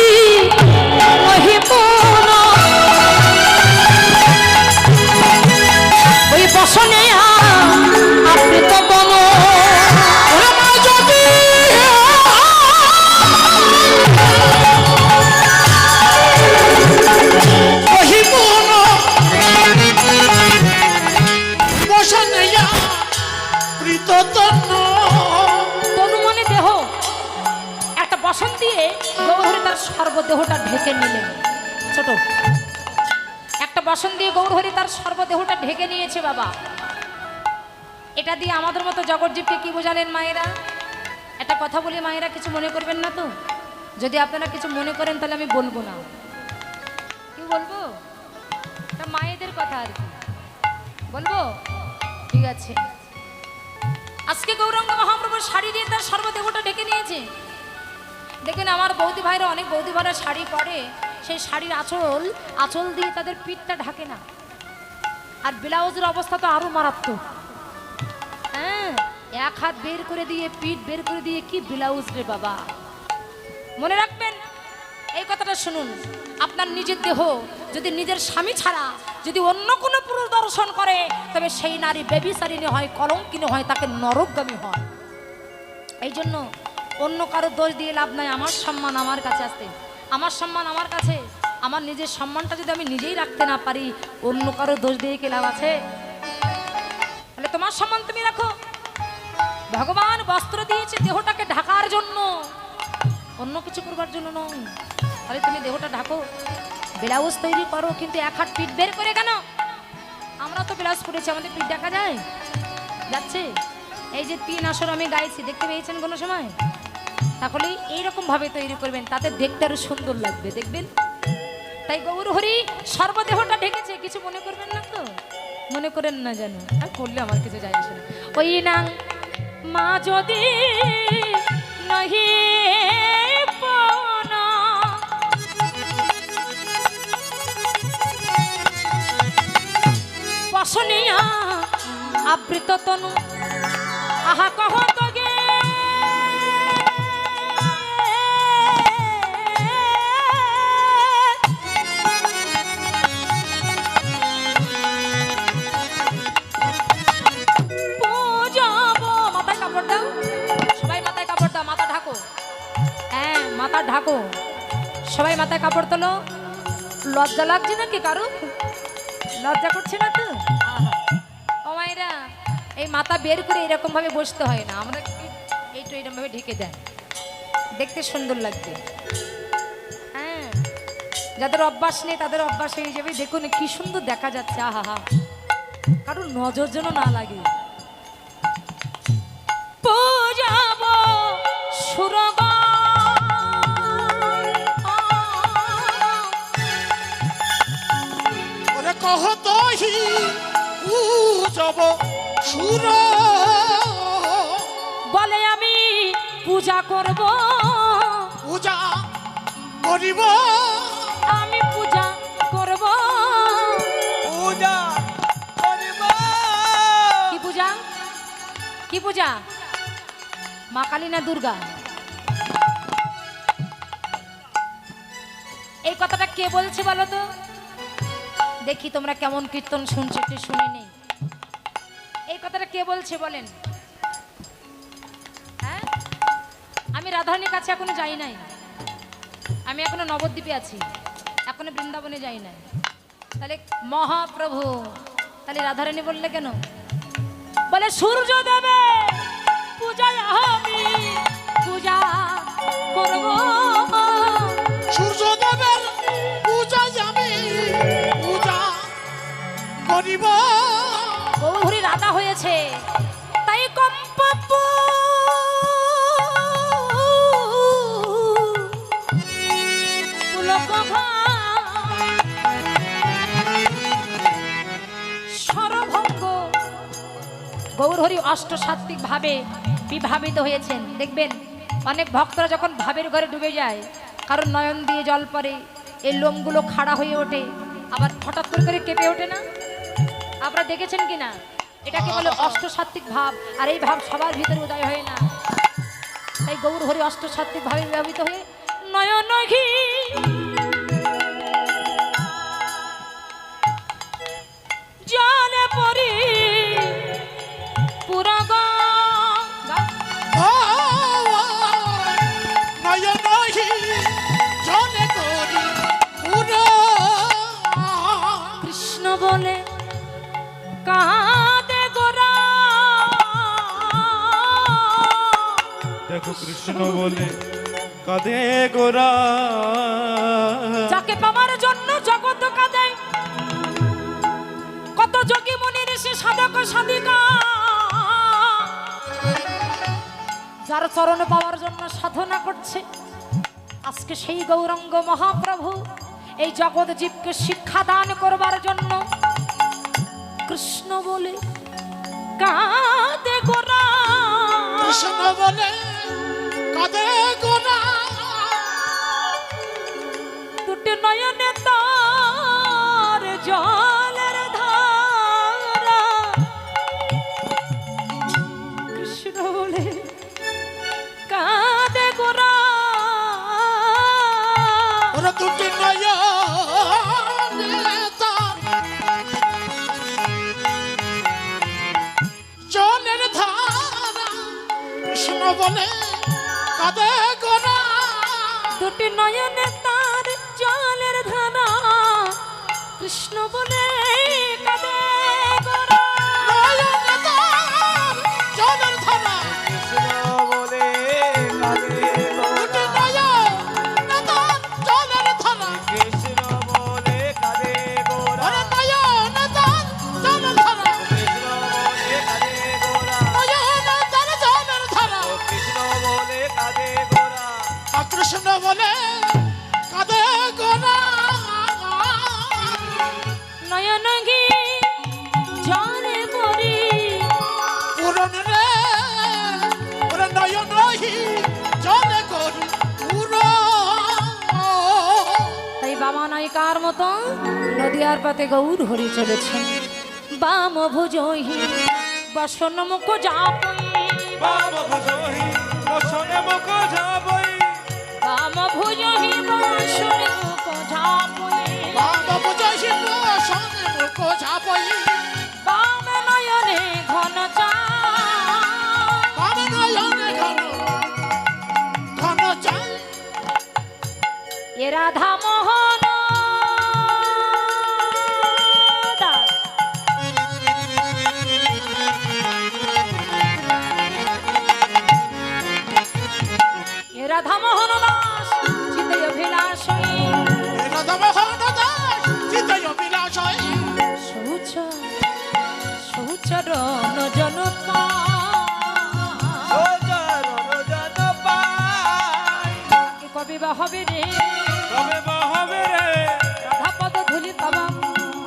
ওই বসনে আবৃত বন বসন দিয়ে গৌরহরি তার সর্বদেহটা ঢেকে নিলেন। ছোট একটা বসন দিয়ে গৌরহরি তার সর্বদেহটা ঢেকে নিয়েছে বাবা। এটা দিয়ে আমাদের মতো জগৎজীবকে কি বোঝালেন মায়েরা? একটা কথা বলি মায়েরা, কিছু মনে করবেন না তো? যদি আপনারা কিছু মনে করেন তাহলে আমি বলবো না। কি বলবো? এটা মায়েদের কথা আর কি, বলবো? ঠিক আছে। আজকে গৌরাঙ্গ মহাপ্রভু শাড়ি দিয়ে তার সর্বদেহটা ঢেকে নিয়েছে। দেখেন আমার বৌদি ভাইরা, অনেক বৌদি ভাইরা শাড়ি পরে, সেই শাড়ির আঁচল দিয়ে তাদের পিঠটা ঢাকে না। আর ব্লাউজের অবস্থা তো আরো মারাত্মক। হ্যাঁ, এক হাত বের করে দিয়ে পিঠ বের করে দিয়ে কি ব্লাউজ রে বাবা। মনে রাখবেন এই কথাটা, শুনুন। আপনার নিজের দেহ যদি নিজের স্বামী ছাড়া যদি অন্য কোনো পুরুষ দর্শন করে, তবে সেই নারী ব্যভিচারিণী হয়, কলঙ্কিনী হয়, তাকে নরকগামী হয়। এই জন্য অন্য কারো দোষ দিয়ে লাভ নাই। আমার সম্মান আমার কাছে আসতে, আমার সম্মান আমার কাছে, আমার নিজের সম্মানটা যদি আমি নিজেই রাখতে না পারি, অন্য কারো দোষ দিয়ে কি লাভ আছে? তাহলে তোমার সম্মান তুমি রাখো। ভগবান বস্ত্র দিয়েছে দেহটাকে ঢাকার জন্য, অন্য কিছু করবার জন্য নয়। তাহলে তুমি দেহটা ঢাকো, ব্লাউজ তৈরি করো, কিন্তু এক হাত পিঠ বের করে কেন? আমরা তো ব্লাউজ পরেছি, আমাদের পিঠ দেখা যায়? যাচ্ছে। এই যে 3 আসর আমি গাইছি, দেখতে পেয়েছেন কোনো সময়? তাহলে এইরকম ভাবে তৈরি করবেন, তাতে দেখতে আরো সুন্দর লাগবে, দেখবেন। তাই গৌরহরি সর্বদেহটা ঢেকেছে, কিছু মনে করবেন না তো? মনে করেন না যেন, আর করলে আমার কিছু যায় আসে না। ওই না মা যদি নহি পাওনা, বসনিয়া আবৃত তনু আহা কহ তো গে মাথা ঢাকো, সবাই মাথায় কাপড় তোলো। লজ্জা লাগছে নাকি কারো? লজ্জা করছে না তো? ও মায়েরা, এই মাথা বের করে এরকম ভাবে বসতে হয় না, আমরা এইটা এরকম ভাবে ঢেকে দেয়, দেখতে সুন্দর লাগবে। হ্যাঁ, যাদের অভ্যাস নেই তাদের অভ্যাস হয়ে যাবে। দেখুন কি সুন্দর দেখা যাচ্ছে, আহা হা, কারোর নজর যেন না লাগে। পূজাবো সুরগা কহতহি পূজব সুর, বলে আমি পূজা করব, পূজা করিব, আমি পূজা করব, পূজা করিব। কি পূজা? কি পূজা? মা কালী না দুর্গা? এই কথাটা কে বলছে বলো তো? দেখি তোমরা কেমন কীর্তন শুনছো, একটু শুনে নেই। এই কথাটা কে বলছে বলেন? হ্যাঁ, আমি রাধারানীর কাছে এখনো যাই নাই, আমি এখনো নবদ্বীপে আছি, এখনো বৃন্দাবনে যাই নাই। তাহলে মহাপ্রভু তাহলে রাধারানী বললে কেন? বলে সূর্য দেবে পূজায় আমি পূজা করব, সূর্যদেবের পূজায় আমি পূজা করিব। গৌরী রাধা হয়েছে তাই কম্পপ সরভঙ্গ গৌরহরি অষ্টসাত্ত্বিক ভাবে বিভাবিত হয়েছেন। দেখবেন অনেক ভক্তরা যখন ভাবের ঘরে ডুবে যায়, কারণ নয়ন দিয়ে জল পড়ে, এই লোমগুলো খাড়া হয়ে ওঠে, আবার হঠাৎ করে কেঁপে ওঠে না? আপনারা দেখেছেন কিনা? এটাকে বলে অষ্টসাত্ত্বিক ভাব, আর এই ভাব সবার ভিতরে উদয় হয় না। তাই গৌর হরি অষ্টসাত্ত্বিক ভাবে বিভাবিত হয়ে নয়ন ঘি জলে পরি পুরা নয়নহি জলে করি পুরা। কৃষ্ণ বলে কাঁদে গোরা। দেখো কৃষ্ণ বলে কাঁদে গোরা, যাকে পাওয়ার জন্য জগৎ কাঁদে, কত যোগী মুনি ঋষি সাধক সাধিকা, যার চরণ পাওয়ার জন্য সাধনা করছে। আজকে সেই গৌরাঙ্গ মহাপ্রভু এই জগৎ জীবকে শিক্ষা দান করবার জন্য কৃষ্ণ বলে কাঁদে গোরা। কৃষ্ণ বলে কাঁদে গোরা। দুটি নয়নে তার জলের ধারা। কৃষ্ণ বলে কাঁদে গোরা। ওরা দুটি নয়নে তার জলের ধারা। কৃষ্ণ বলে কাঁদে গোরা। দুটি নয়নে তার জলের ধারা। কৃষ্ণ বলে কাঁদে গোরা। নয়নে তার জলের ধারা। কৃষ্ণ বলে কাঁদে দুটি গোরা, নয়নে তার জলের ধারা। কৃষ্ণ বলে কাঁদে গোরা, ওরে নয়নে তার জলের ধারা। কৃষ্ণ বলে কাঁদে গোরা, নয়নে তার জলের ধারা। কৃষ্ণ বলে কাঁদে গোরা। কৃষ্ণ বলে কাঁদে গোরা। নয়ন ঘি জলে পরি পূরণ রে ওরে নয়নহি জলে করি পূরণ। তাই বাবা নায়িকার মতো নদিয়ার পাতে গৌর হরি চলেছেন। বাম ভুজহি বসন মুখ যাপই, বাম ভুজহি বসনে মুখ যাবই, বাম ভুজহি বসন মুখ যাপই, বাম বুঝি বসনে মুখ ঝাপই। বাম নয়নে ঘন চা, বাম নয়নে ঘন ঘন চাই। এ রাধা মোহন দাস। এ রাধা মোহন দাস চিতে অভিলাষী, রাধামোহন দাস চিতয় বিলাসই। শৌচ শৌচরণ জনপা, সচরণ জন পাই, কবি বা হবে রে তবে বা হবে রে, রাধা পদ ধুলি পাবা,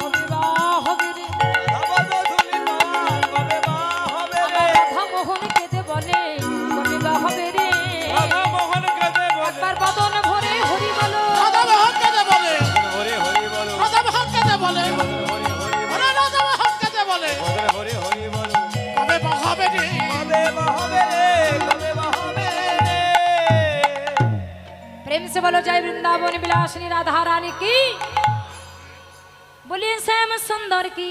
কবি বা হবে রে। রাধাপদ ধুলি পাওয়া, কবে বা হবে আমার রে। রাধা মোহন কেঁদে বলে কবি বা হবে রে। রাধা মোহন কাঁদে বলে, একবার বদন ভরে হরি বলো, রাধামোহন কেঁদে বলে। হরি হরি বলো, রাধামোহন কেঁদে বলে। হরি হরি ওরে রাধামোহন কেঁদে বলে। বলো, হরি হরি বলো। কবে বা হবে রে। কবে বা হবে রে, কবে বা হবে রে। प्रेम से बोलो जय वृंदावन विलासिनी राधा रानी की, बोलिए श्याम सुंदर की,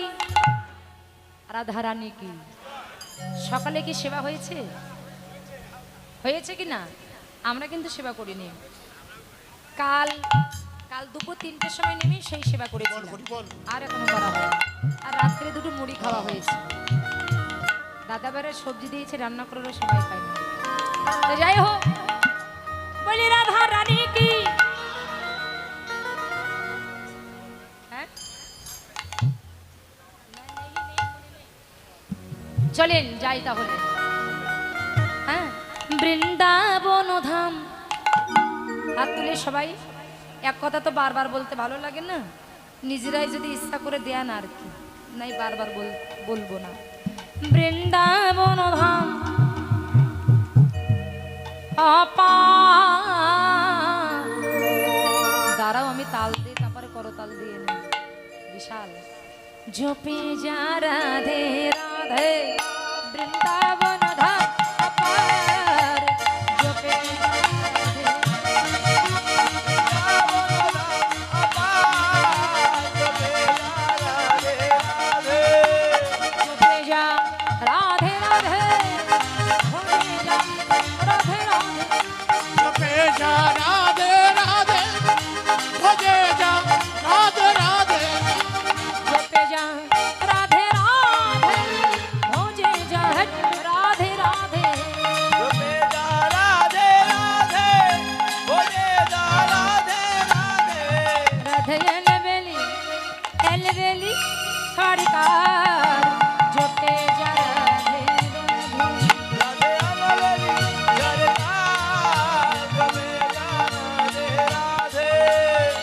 রাধা রানী কি। সকালে কি সেবা হয়েছে? হয়েছে কি না? আমরা কিন্তু সেবা করিনি। কাল দুপুর 3টের সময় নেমে সেই সেবা করেছিলাম, আর এখনো করা হয়। আর রাত্রে দুটো মুড়ি খাওয়া হয়েছে। দাদাবারে সবজি দিয়েছে, রান্না করারও সবাই খায় না। তো যাই হোক, বলি রাধা রানী কি, হ্যাঁ? চলেন যাই তাহলে। হ্যাঁ, বৃন্দাবন ধাম। হাত তুলে সবাই। এক কথা তো বারবার বলতে ভালো লাগে না, নিজেরাই যদি ইচ্ছা করে দেন আর কি, নাই বারবার বলবো না। বৃন্দাবন ধাম দাঁড়াও, আমি তাল দিয়ে তারপরে করতাল দিয়ে নেই। বিশাল জপে যা রাধে রাধে বৃন্দাবন ধাম অপার, জপে যা রাধে জপে যা রাধে রাধে, ভজে যা রাধে রাধে, জপে যা রাধে রাধে, ভজে যা রাধে রাধে, জপে যা রাধে রাধে, ভজে যা রাধে রাধে। জপে যা রাধে রাধে, ভজে যা রাধে রাধে। রাধে এলবেলি সরকার, জপে যা রাধে রাধে। রাধে আমলেরি সরকার, জপে যা রাধে রাধে।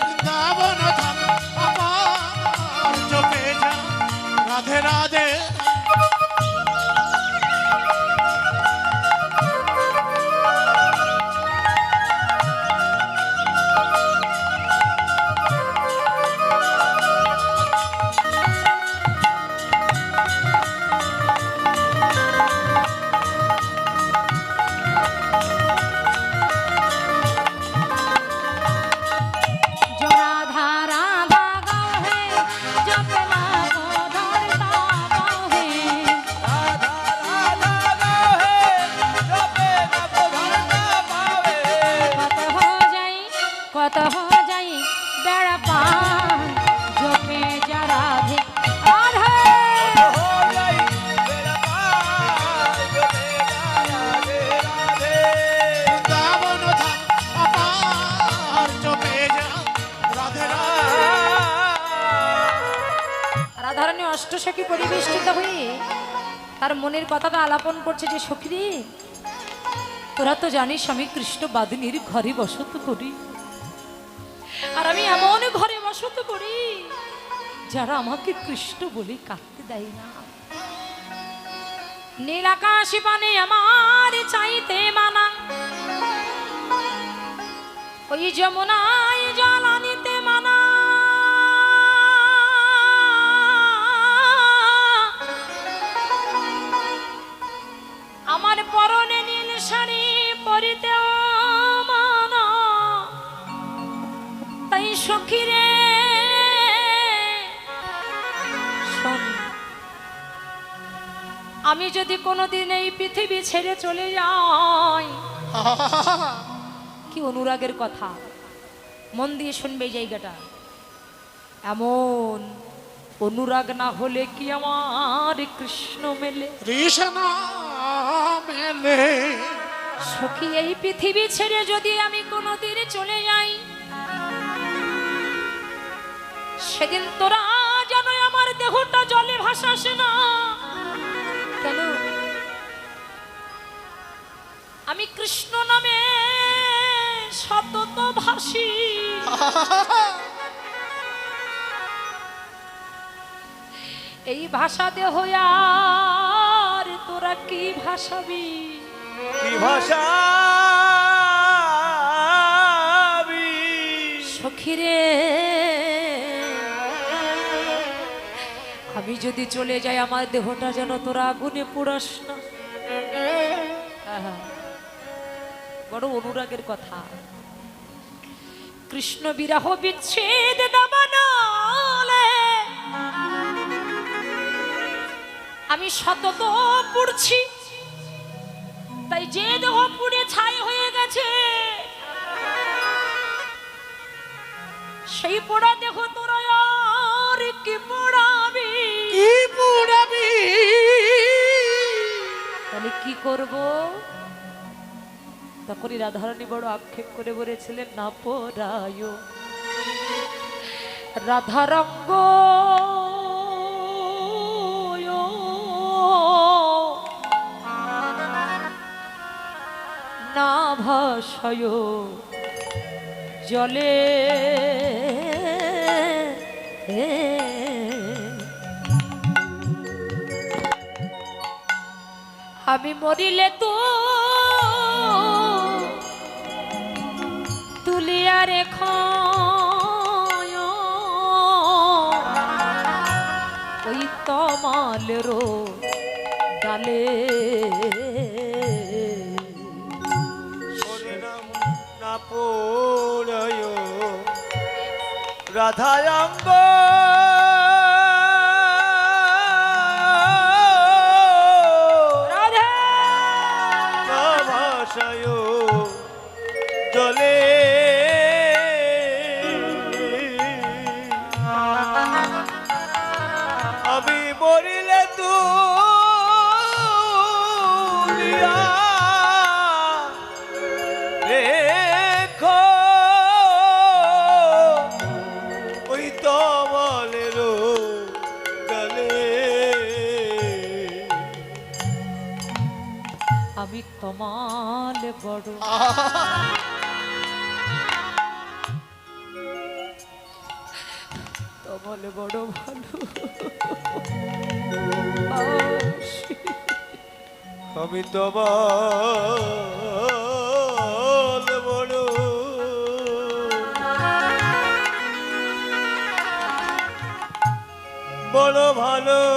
বৃন্দাবন ধাম আমার, জপে যা রাধে রাধে। जो राधा राधा गाओ है, जपना को धरता गाओ है। राधा राधा गावे, जपे नभ धरता पावे। कत हो जाई बेड़ा पार, जपे जा राधे राधे। हो गई बेड़ा पार, जपे जा राधे राधे। বৃন্দাবন ধাম আমার, জপে যা রাধে রাধে। রাধারানী অষ্টসখী পরিবেষ্টিত হয়ে তার মনের কথাটা আলাপন করছে যে, সখী তোরা তো জানিস আমি কৃষ্ণ বাদিনীর ঘরে বসত করি, আর আমি এমন ঘরে বসত করি যারা আমাকে কৃষ্ণ বলে কাঁদতে দেয় না। নীল আকাশ পানে আমার চাইতে মানা, ওই যমুনায় জল আনিতে মানা। আমার পরনে নীল শাড়ি পরিতেও মানা। তাই সখী রে শোন, আমি যদি কোনোদিন এই পৃথিবী ছেড়ে চলে যাই, কি অনুরাগের কথা, মন দিয়ে শুনবে এই জায়গাটা। এমন অনুরাগ না হলে কি আমার কৃষ্ণ মেলে? কৃষ্ণ মেলে। সখী এই পৃথিবী ছেড়ে যদি আমি কোনোদিন চলে যাই, সেদিন তোরা যেন আমার দেহটা জলে ভাসাস না। কেন? আমি কৃষ্ণ নামে সতত ভাসি। এই ভাষা দেহ আর তোরা কি ভাসাবি? কি ভাষা সখীরে আমি যদি চলে যাই, আমার দেহটা যেন তোরা আগুনে পোড়াস না। আহা, বড় অনুরাগের কথা। কৃষ্ণ বিরহ বিচ্ছেদ দাবানলে আমি সতত পুড়ছি। তাই যে দেহ পুড়ে ছাই হয়ে গেছে, সেই পোড়া দেহ তোরা আর কি পোড়াবি? কি পুরাবি? তাহলে কি করব? তখনই রাধারানী বড় আক্ষেপ করে বলেছিলেন, না পোড়ায় রাধারঙ্গ না ভাসায় জলে আমি মরিলে তো তুলিয়া রেখ ওই তমালেরও ডালে ওরে নাম না পোড়ায় রাধারঙ্গ রাধে না ভাসায় জলে আমি মরিলে তুলিয়া রেখো ওই তমালেরও জলে আমি তমাল বড় তমাল বড় ভালো আমি তোমার বড় বড় ভালোবাসি।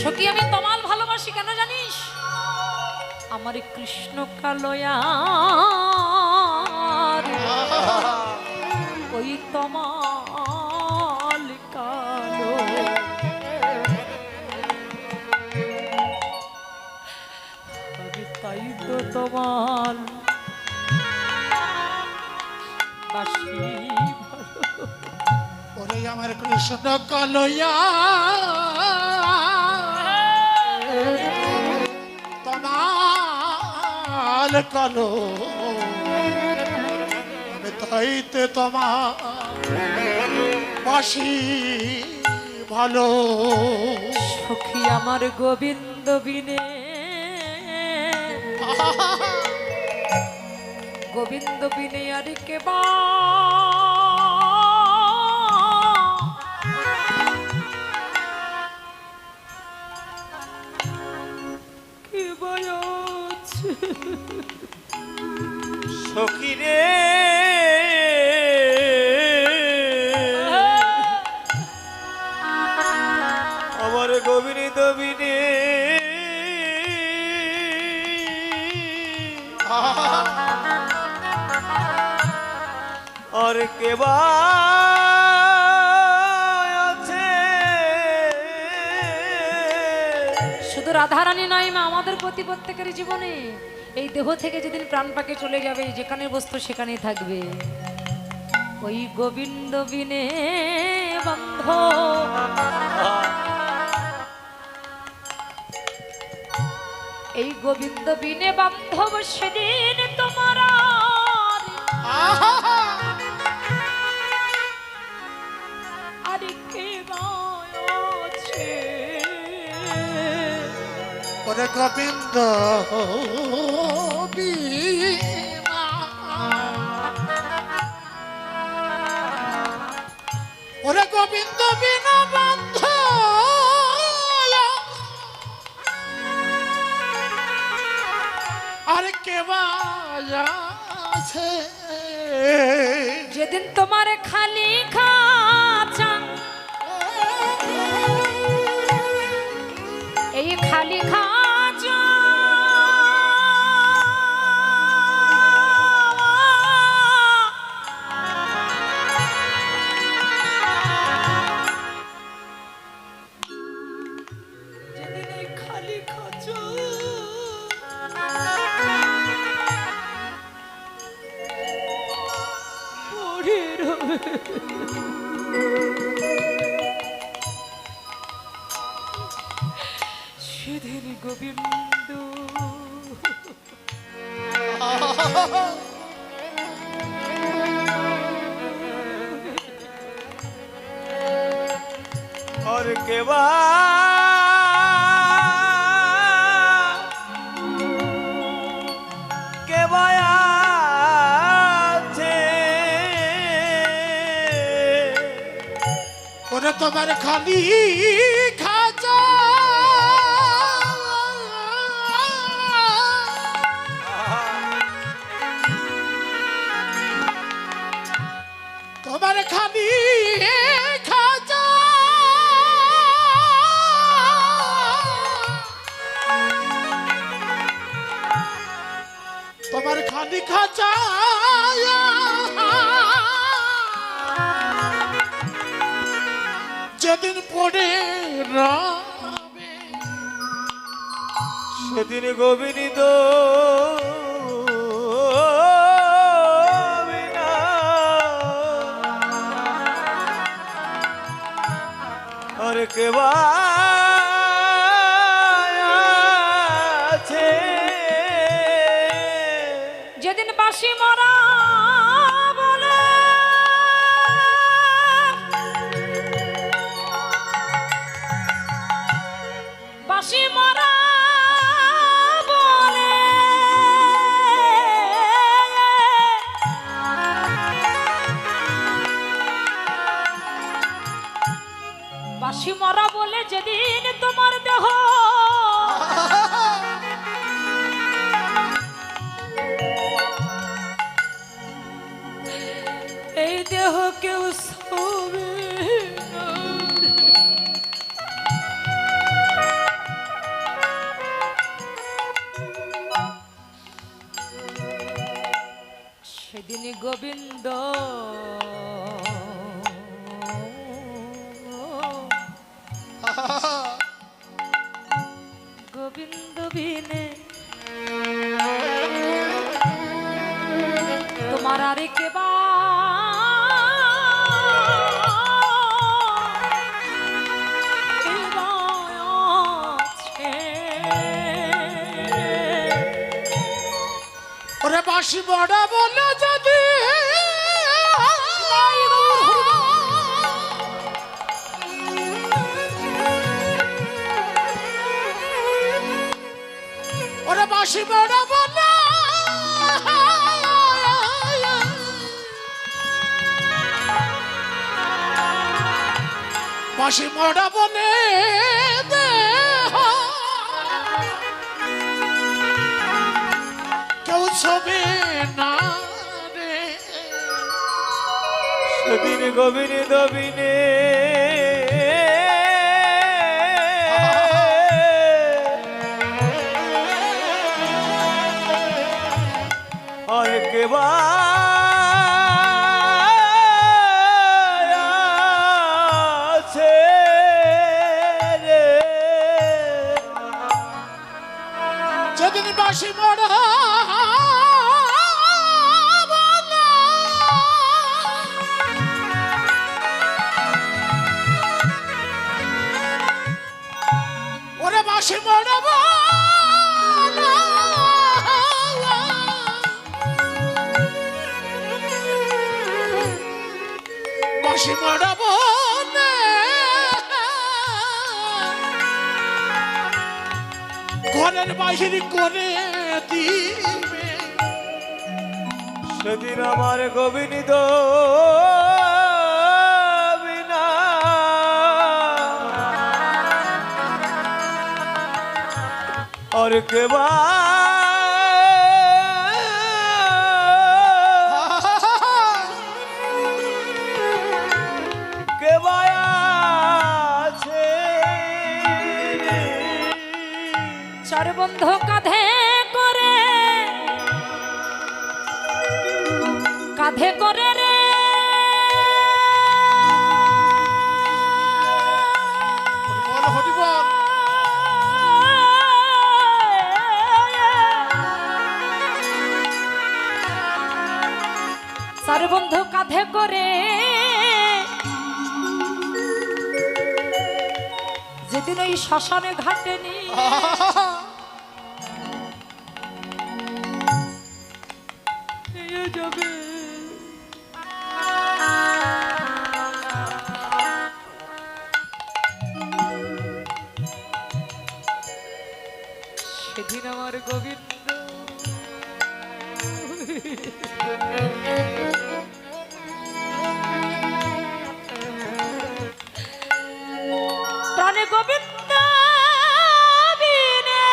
সখী আমি তমাল ভালোবাসি কেন জানিস? আমার এই কৃষ্ণ কালয়া ওই তমাল কালো আমি তাই তো তমাল বাসি ভালো। ওরে আমার কৃষ্ণ কালয়া তমাল কালো আমি তাইতে তোমার বাসি ভালো। সখী আমার গোবিন্দ বিনে গোবিন্দ বিনে আর কে বা কি বয়ছে সখী রে আমার গোবিন্দ বিনে আর কেবা আছে? শুধু রাধারানী নয় মা, আমাদের প্রতি প্রত্যেকের জীবনে এই দেহ থেকে যেদিন প্রাণ পাকে চলে যাবে, যেখানে বস্তু সেখানেই থাকবে। ওই গোবিন্দ বিনে বন্ধ এই গোবিন্দ বিনে বান্ধব সেদিন তোমার আর কে আছে? ওরে গোবিন্দ বীণা ওরে গোবিন্দ বিনা বন্ধ আর কে আছে? যেদিন তোমার খালি খাঁচা এই খালি খাঁচা যেদিন এই খালি খাঁচা और के बा के बाया थे ওরে তোমার খালি খাজা তোমার খালি খাজা তোমার খালি খাজা যেদিন পড়ে রবে সেদিন গোবিন্দ বিনা और के बा আছে যেদিন বাসি মরা বলে বাসি মরা বলে বাসি মরা বলে যেদিন তোমার দেহ এই দেহ কেউ সবে না। সেদিন গোবিন্দ গোবিন্দ বিনে তোমার আর কে বা কে বা আছে? ওরে বাসি বড়া বলে যদি ওরে বাসি বড়া বলে বাসি বড়া বলে কেউ ছবে না রে সেদিন গোবিন্দ বিনে और के बा আছে রে যেদিন বাসি মরা বলে ওরে বাসি মরা বলে বাসি মরা বলে ঘরের বাহির করে দিবে সেদিন আমার গোবিন্দ বিনা और के बा के बाया আছে চার বন্ধু কাঁধে করে রে বল হরি বল চার বন্ধু কাঁধে করে যেদিন ওই শ্মশানে ঘাটে যাবে। সেদিন আমার গোবিন্দ প্রাণে গোবিন্দ বিনে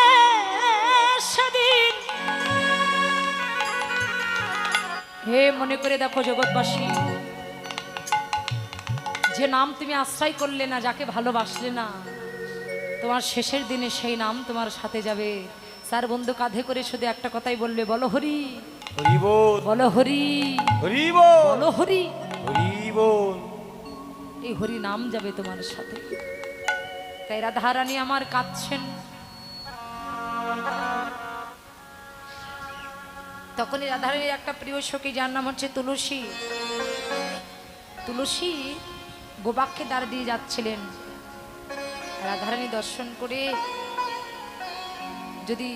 সেদিন হে মনে করে দেখো জগৎবাসী, যে নাম তুমি আশ্রয় করলে না, যাকে ভালোবাসলে না, তোমার শেষের দিনে সেই নাম তোমার সাথে যাবে। স্যার বন্ধু কাঁধে করে শুধু একটা কথাই বলবে, বলো হরি, হরি বল, বলো হরি, হরি বল, বলো হরি। হরি বল। এই হরি নাম যাবে তোমার সাথে। তাই রাধারানী আমার কাঁদছেন। তখনই রাধারানীর একটা প্রিয় সখী, যার নাম হচ্ছে তুলসী। তুলসী গোবাক্ষে দ্বার দিয়ে যাচ্ছিলেন। রাধারানী দর্শন করে যদি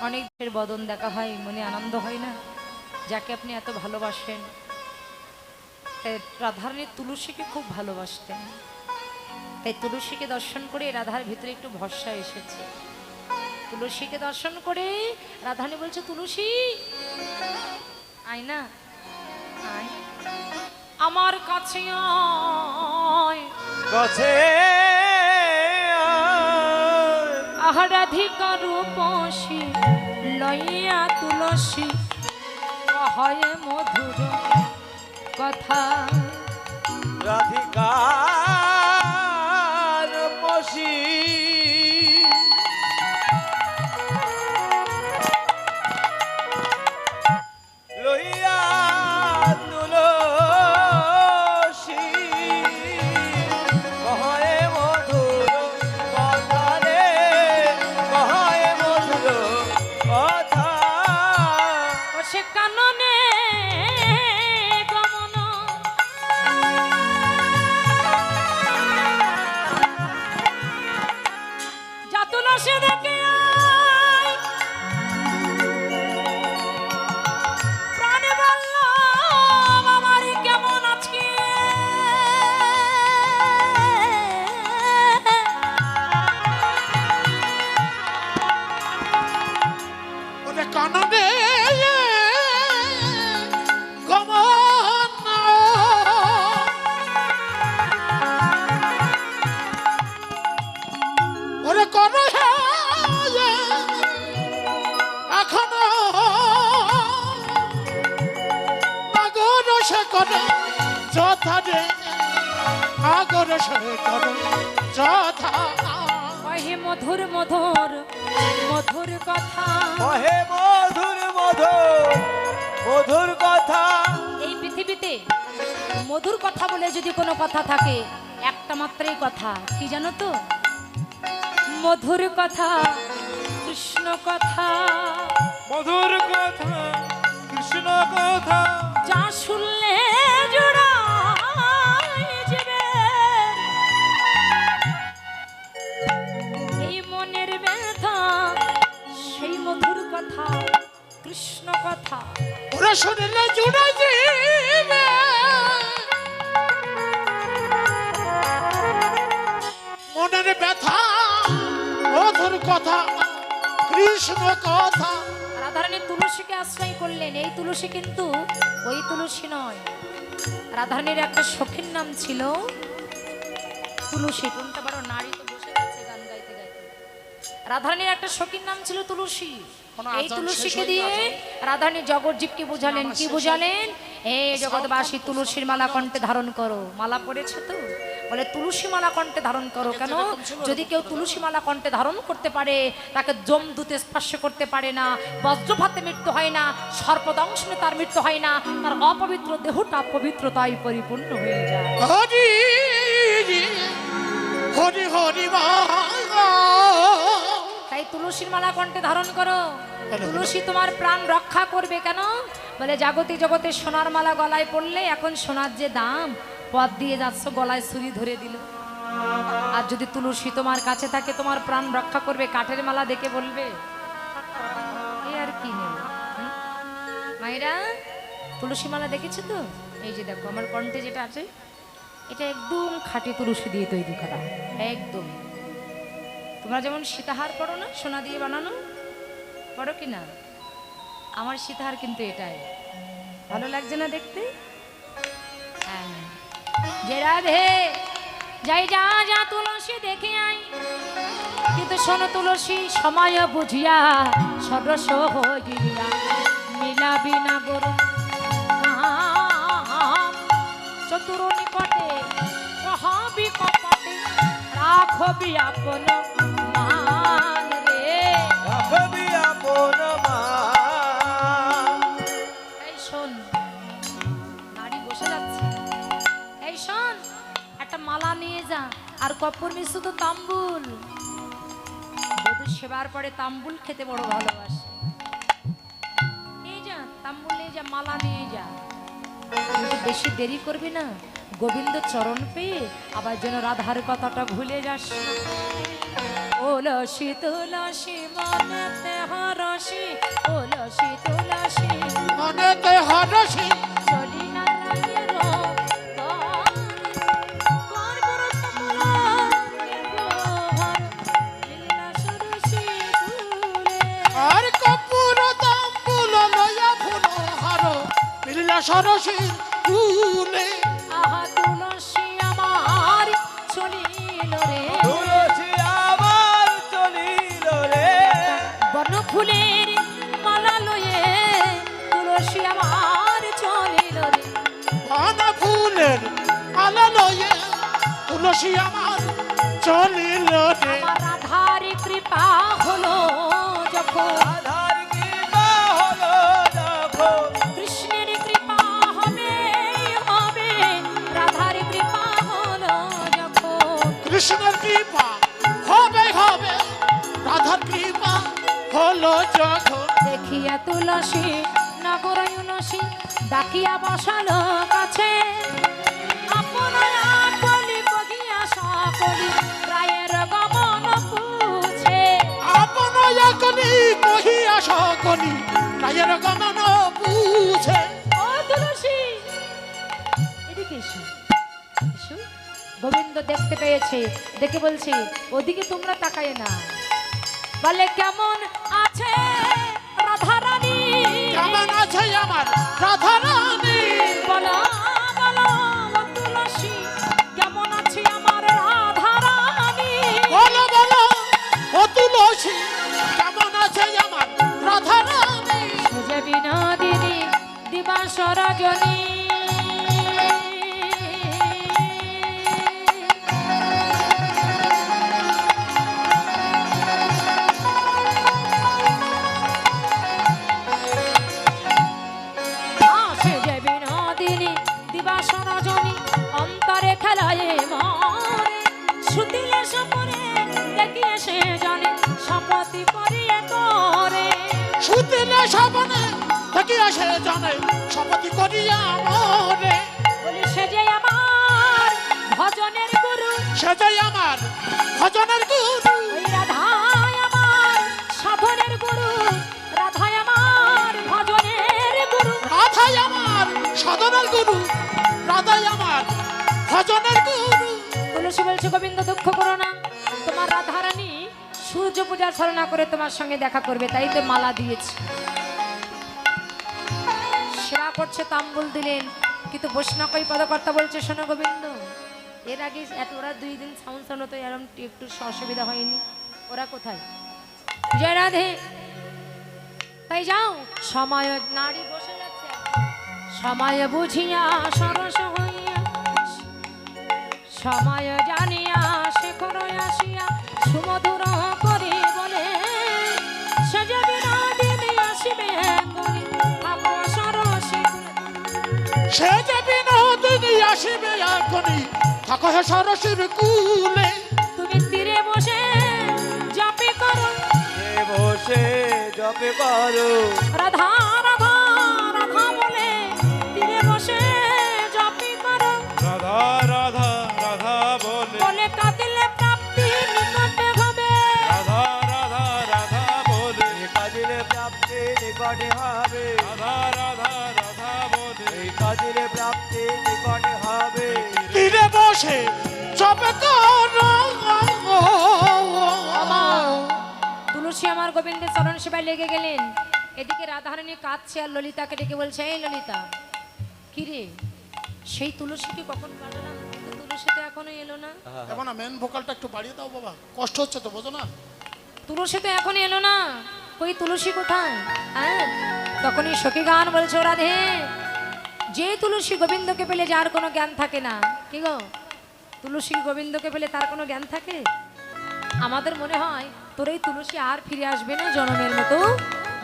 অনেকের বদন দেখা হয়, মনে আনন্দ হয় না? যাকে আপনি এত ভালোবাসেন। তাই রাধারানী তুলসীকে খুব ভালোবাসতেন। তাই তুলসীকে দর্শন করে রাধার ভিতরে একটু ভরসা এসেছে। তুলসীকে দর্শন করে রাধারানী বলছে, তুলসী আয় না, আয় আমার কাছে আয়, কাছে আহরাধিকা রূপসী লইয়া তুলসী হয় মধুর কথা। রাধিকার পশি লইয়া তুলসী কহে মধুর কথা রে, কহে মধুর কথা। ও সে কাননে গমন যা তুলসী দেখে আয়, প্রাণে বললাম আমার কেমন আজকে ওরে কাননে গমন ওরে কোন এখনো আগর সে করে যথা রে, আগর সে করে যথা। কহে মধুর মধুর মধুর কথা। কহে মধুর মধুর মধুর কথা। এই পৃথিবীতে মধুর কথা বলে যদি কোনো কথা থাকে, একটা মাত্রই কথা, কি জানো তো? মধুর কথা, কৃষ্ণ কথা। মধুর কথা, কৃষ্ণ কথা, যা শুনলে জোড়ায় যাবে এই মনের ব্যথা, সেই মধুর কথা, কৃষ্ণ কথা। ওরা শুনলে জুড়ে যাবে মনের ব্যথা, মধুর কথা, কৃষ্ণ কথা। রাধারানী তুলসীকে আশ্রয় করলেন। এই তুলসী কিন্তু ওই তুলসী নয়। রাধারানীর একটা সখীর নাম ছিল তুলসী। কোনটা বড় নারী তো বসে যাচ্ছে গান গাইতে গাইতে। রাধারানীর একটা সখীর নাম ছিল তুলসী। এই তুলসীকে দিয়ে রাধারানী জগৎজীবকে বুঝালেন। কি বুঝালেন? হে জগৎবাসী, তুলসীর মালা কণ্ঠে ধারণ করো। মালা পড়েছে তো? বলে তুলসী মালা কণ্ঠে ধারণ করো। কেন? যদি কেউ তুলসী মালা কণ্ঠে ধারণ করতে পারে, তাকে যমদূতে স্পর্শ করতে পারে না, বজ্রপাতে মৃত্যু হয় না, সর্পদংশনে তার মৃত্যু হয় না, তার অপবিত্র দেহটা পবিত্রতায় পরিপূর্ণ হয়ে যায়। হরি হরি হরি তাই তুলসীর মালা কণ্ঠে ধারণ করো। তুলসী তোমার প্রাণ রক্ষা করবে। কেন? বলে জাগতিক জগতে সোনার মালা গলায় পড়লে এখন সোনার যে দাম, পথ দিয়ে যাচ্ছ গলায় ছুরি ধরে দিল। আর যদি তুলসী তোমার কাছে থাকে, তোমার প্রাণ রক্ষা করবে। কাঠের মালা দেখে বলবে এ আর কি নেব। মায়েরা তুলসী মালা দেখেছো তো? এই যে দেখো আমার কণ্ঠে যেটা আছে এটা একদম খাঁটি তুলসী দিয়ে তৈরি করা, একদম। তোমরা যেমন সীতাহার পড়ো না, সোনা দিয়ে বানানো, পড়ো কি না? আমার সীতাহার কিন্তু এটাই। ভালো লাগছে না দেখতে? হ্যাঁ। যে রাধে যাই যা যা তুলসী দেখে আই, কিন্তু শোনো তুলসী সময় বুঝিয়া সরস হইয়া মিলাবি না গরু চতুর নিকটে কহাবি কপটে রাখবি আপন মান রে। রাখবি আপন মান। এই শোন, নারী বসে যাচ্ছে, এই শোন একটা মালা নিয়ে যা, আর কপ্পর মিশ্র তো তাম্বুল, বধূ সেবার পরে তাম্বুল খেতে বড় ভালোবাসে। নিয়ে যা তাম্বুল, নিয়ে যা, মালা নিয়ে যা। কিন্তু বেশি দেরি করবি না, গোবিন্দ চরণ পেয়ে আবার যেন রাধার কথাটা ভুলে যাস। তুলসী তুলসী মনেতে হরসি, তুলসী তুলসী মনেতে হরসি চলি না রাগের আর কপুর তাম্বুল লয়া ফুল হার বিল্লা সরসি ফুলে। আহা তুলসী আমার চলিল রে, তুলসী আবার চলিল রে। বন ফুলের মালা লয়ে তুলসী আমার চলিল রে। বন ফুলের মালা লয়ে তুলসী আমার চলিল রে। আমার রাধার কৃপা হলো যখন, আধার কৃপা হলো যখন, কৃষ্ণের কৃপা হবে হবে, রাধার কৃপা হলো যখন। কৃষ্ণের কৃপা হবে হবে, রাধার কৃপা হলো যখন। দেখিয়া তুলসী নগর উলসী ডাকিয়া বসালো কাছে, আপনারা বলি বগিয়া সকলি প্রায়ের গমন পুছে। আপন একনি কহিয়া সকলি রায়ের গমন বুঝে। ও তুলসী এদিকে এসো, এসো। গোবিন্দ দেখতে পেয়েছে, দেখে বলছে ওদিকে তোমরা তাকায় না। বলে কেমন আছে রাধারানী, কেমন আছে আমার রাধা রানী? বলো বলো ও তুলসী কেমন আছে আমার রাধারানী। বলো বলো ও তুলসী কেমন আছে আমার রাধা রানী? সুজে বিনোদিনী দিবাস রজনী, সুজে বিনোদিনী দিবাস রজনী অন্তরে খেলায় মরে, সুতিলে সপরে দেখিয়ে সে জানে সম্পত্তি করিয়ে করে। সুতিলে সবনে থেকে আসে জানে শপথি করিয়া মরে। বলি সে যে আমার ভজনের গুরু, সে যে আমার ভজনের গুরু। ওই রাধায় আমার সাধনের গুরু, রাধায় আমার ভজনের গুরু। রাধাই আমার সাধনের গুরু, রাধাই আমার ভজনের গুরু। তুলসী বলছে গোবিন্দ দুঃখ করো না, তোমার রাধারানী সূর্য পূজার ছলনা করে তোমার সঙ্গে দেখা করবে, তাই তো মালা দিয়েছে। সেবা করছে, তাম্বুল দিলেন, কিন্তু বৈষ্ণব ওই পদকর্তা বলছে শোনো গোবিন্দ, এর আগে ওরা 2 দিন সাউন্ড শোনো তো এরকম একটু অসুবিধা হয়নি, ওরা কোথায়? জয় রাধে। তাই যাও, সময় নারী বসে যাচ্ছে, সময় বুঝিয়া সরস হইয়া, সময় জানিয়া শেখর আসিয়া সুমধুর করি বলে, সে যে বিনোদিনী আসিবে করি থাকো সরসী। সে যে বিনোদিনী আসিবে এখনি থাকো হে সরসীর কুলে। তুমি তীরে বসে জপে করো, এ বসে জপে করো, রাধা রাধা রাধা বলে তীরে বসে জপে করো। রাধা রাধা রাধা বলে, বলে কাঁদিলে প্রাপ্তি নিকটে হবে, রাধা রাধা রাধা বলে, কাজিলে প্রাপ্তি নিকটে হবে। রাধা রাধা তুলসী আমার গোবিন্দের চরণ সেবায় লেগে গেলেন। এদিকে রাধারানী কাঁদছে আর ললিতাকে ডেকে বলছে, এই ললিতা, কি রে, সেই তুলসী কি কখন কাটলাম, কিন্তু তুলসী তো এখনো এলো না। এখন না মেন ভোকালটা একটু বাড়িয়ে দাও বাবা, কষ্ট হচ্ছে তো, বোঝো না? তুলসী তো এখনো এলো না, ওই তুলসী কোথায়? হ্যাঁ, তখনই সখী গান বলছে, ও রাধে, যে তুলসী গোবিন্দকে পেলে যার কোনো জ্ঞান থাকে না, কি গো, তুলসী গোবিন্দকে পেলে তার কোনো জ্ঞান থাকে? আমাদের মনে হয় তোর এই তুলসী আর ফিরে আসবে না, জনমের মতো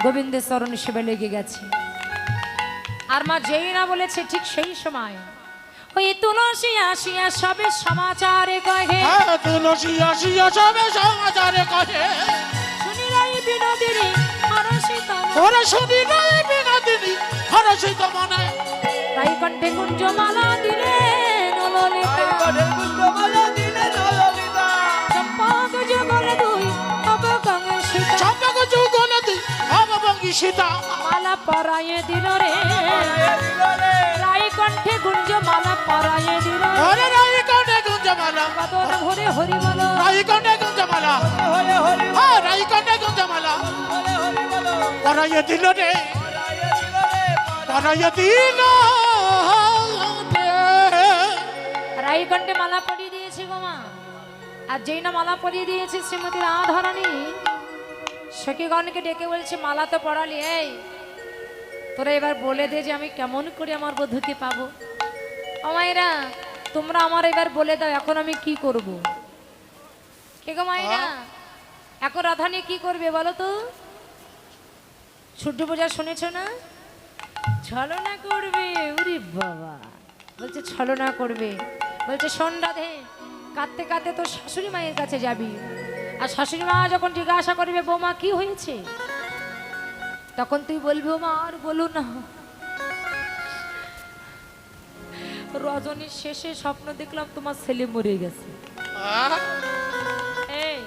গোবিন্দের চরণ সেবা লেগে গেছে। আর মা যেই না বলেছে ঠিক সেই সময় ওই তুলসী আসিয়া সবে সমাচারে কহে, হ্যাঁ, তুলসী আসিয়া সবে সমাচারে কহে, শুনি রাই বিনোদিনী হরষিত মনে। ওরে শুনি নাই বিনোদিনী হরষিত মনে, তাই কণ্ঠে কুঞ্জমালা দিলেন ললিতা, কণ্ঠে কুঞ্জমালা দিলেন ললিতা, চম্পক যুগল দুই অবগঙ্গে সীতা, চম্পক যুগল দুই অবগঙ্গে সীতা, মালা পরায়ে দিল রে, রাই কণ্ঠে কুঞ্জমালা পরায়ে দিল, ওরে রাই কণ্ঠে কুঞ্জমালা, কদর ভরে হরি বল, রাই কণ্ঠে কুঞ্জমালা, হরে হরি হ্যাঁ, রাই কণ্ঠে কুঞ্জমালা হরে হরি বলো, পরাইয়ে দিল রে, পরাইয়ে দিল রে, পরাইয়ে দিল রে। রাই কণ্ঠে মালা পরিয়ে দিয়েছে গো মা। আর যেই না মালা পরিয়ে দিয়েছে শ্রীমতী রাধারানী, সখীগণকে ডেকে বলছে, মালা তো পরালি, এই তোরা এবার বলে দে যে আমি কেমন করে আমার বধূকে পাবো। ও মায়েরা, তোমরা আমার এবার বলে দাও, এখন আমি কি করব? কে গো মায়েরা, এখন রাধারানী কি করবে বলো তো? সূর্য পূজা শুনেছো না? ছলনা করবে, উরি বাবা, বলছে ছলনা করবে। বলছে, শোন রাধে, কাঁদতে কাঁদতে তোর শাশুড়ি মায়ের কাছে যাবি, আর শাশুড়ি মা যখন জিজ্ঞাসা করবে বৌমা কি হয়েছে, তখন তুই বলবি, ও মা আর বলো না, রজনীর শেষে স্বপ্ন দেখলাম তোমার ছেলে মরে গেছে। এই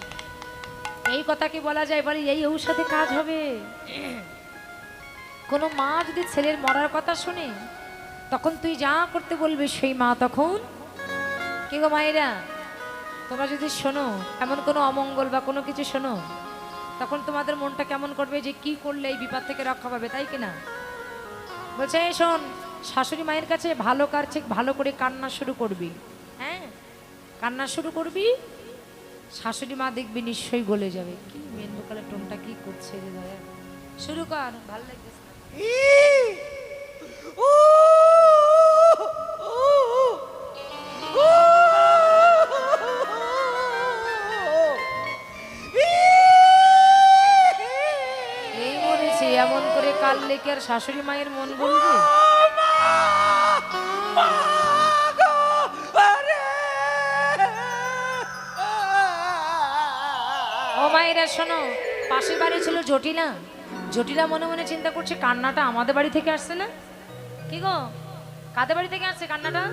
এই কথা কি বলা যায়? বলে এই ঔষধে কাজ হবে? কোনো মা যদি ছেলের মরার কথা শুনে, তখন তুই যা করতে বলবি সেই মা তখন। কি গো মায়েরা, তোমরা যদি শোনো এমন কোনো অমঙ্গল বা কোনো কিছু শোনো, তখন তোমাদের মনটা কেমন করবে যে কি করলে এই বিপদ থেকে রক্ষা পাবে, তাই কিনা? বলছে, এই শোন, শাশুড়ি মায়ের কাছে ভালো কাছে ভালো করে কান্না শুরু করবি। হ্যাঁ, কান্না শুরু করবি, শাশুড়ি মা দেখবি নিশ্চয়ই গলে যাবে। কি মেন ভোকালের টোনটা কি করছে রে দয়া, শুরু কর, ভালো লাগছে। এই মরেছে এমন করে কাঁদলে কি আর শাশুড়ি মায়ের মন বলবে? ও মায়েরা শোনো, পাশের বাড়ি ছিল জটিলা, জটিলা মনে মনে চিন্তা করছে কান্নাটা আমাদের বাড়ি থেকে আসছে না। কি গো, কাদের বাড়ি থেকে আসছে কান্নাটা?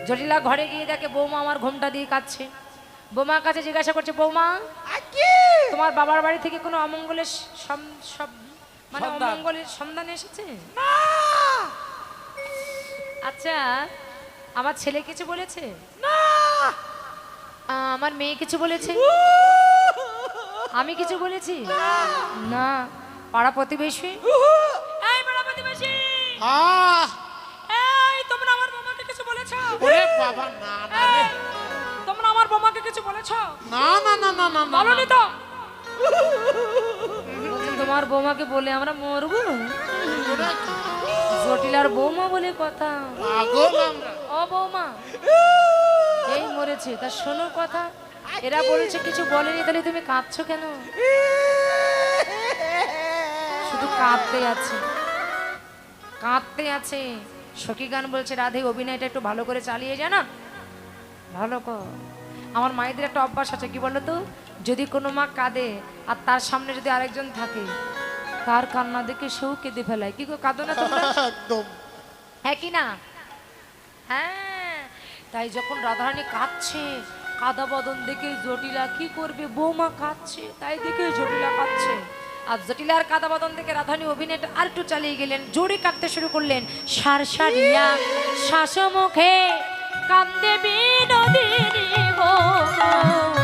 জটিলা ঘরে গিয়ে দেখে বৌমা আমার ঘোমটা দিয়ে কাঁদছে। বৌমার কাছে জিজ্ঞাসা করছে, বৌমা তোমার বাবার বাড়ি থেকে কোনো অমঙ্গলের মানে অমঙ্গলের সন্ধান এসেছে? আচ্ছা, আমার ছেলে কিছু বলেছে? আমার মেয়ে কিছু বলেছে? আমি কিছু বলেছি? না। পাড়া প্রতিবেশী? এই পাড়া প্রতিবেশী, এই তোমরা আমার বৌমাকে কিছু বলেছো? ওরে বাবা, না না রে, তোমরা আমার বৌমাকে কিছু বলেছো? না না না না না, বলনি তো? বলছে, তোমার বৌমাকে বলে আমরা মরবো? জটিলার বৌমা বলে কথা। পাগল আমরা। ও বৌমা, এই মরেছে, তা শোনো কথা, এরা বলেছে কিছু বলেনি, তাহলে তুমি কাঁদছো কেন? শুধু কাঁদতে আছে, কাঁদতে আছে। সখী গান বলছে, রাধে অভিনয়টা একটু ভালো করে চালিয়ে যা না, ভালো কর। আমার মায়েদের একটা অভ্যাস আছে, কি বলো তো, যদি কোনো মা কাঁদে আর তার সামনে যদি আরেকজন থাকে, তার কান্না দেখে সেও কেঁদে ফেলায়। কি গো, কাঁদো না তোমরা? একদম। হ্যাঁ কি না? হ্যাঁ, তাই যখন রাধারানী কাঁদছে, কাদা বদন দেখে জটিলা কি করবে, বৌমা কাঁদছে তাই দেখে জটিলা কাঁদছে। আর জটিলার কাদা বদন দেখে রাধারানী অভিনয়টা আর একটু চালিয়ে গেলেন, জোরে কাঁদতে শুরু করলেন। সারসারিয়া শ্বাসমুখে কান্দে বিনোদিনী গো,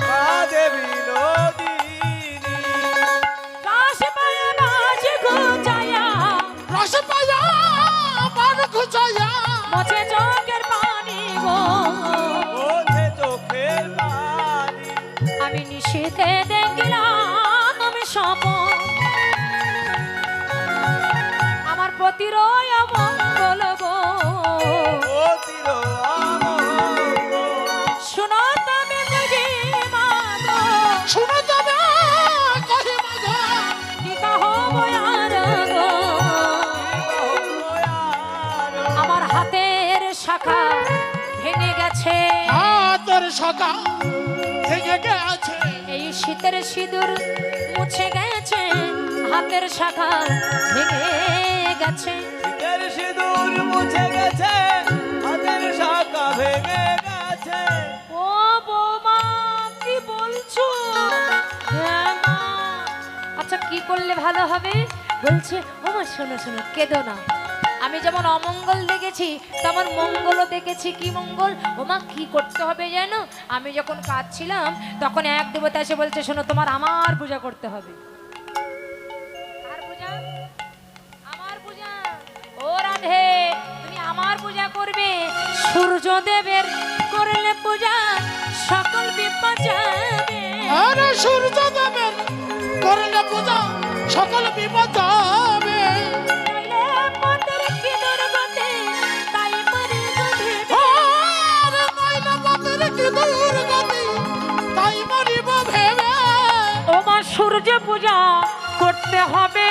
কাঁদে বিনোদিনী, অতির অমঙ্গল গো অতির অমঙ্গল। শোনো তবে বুঝি মা গো, শুনো তবে কহিমা গো, কি কহব আর গো, আমার হাতের শাখা ভেঙে গেছে, হাতের শাখা ভেঙে গেছে, এই শীতের সিঁদুর মুছে গেছে, হাতের শাখা ভেঙে গেছে। শীতের সিঁদুর মুছে গেছে, হাতের শাখা ভেঙে গেছে। ও বৌমা কি বলছো? হ্যাঁ মা। আচ্ছা কি করলে ভালো হবে? বলছে ও মা শোনো শোনো, কেঁদো না, আমি যেমন অমঙ্গল দেখেছি তেমন মঙ্গলও দেখেছি। কি মঙ্গল? ও মা কি করতে হবে জানো? আমি যখন কাঁদছিলাম তখন এক দেবতা এসে বলছে শোনো তোমার আমার পূজা করতে হবে। কার পূজা? আমার পূজা। ও রাধে তুমি আমার পূজা করবে, সূর্যদেবের করলে পূজা সকল বিপদ যাবে। আরে সূর্য দেবের করলে পূজা সকল বিপদ যাবে। নইলে পথের কি দুর্গতি, তাই মরি গভীর। আরে নইলে পথের কি দুর্গতি, তাই মরিব ভেবে। ও মা সূর্য পূজা করতে হবে,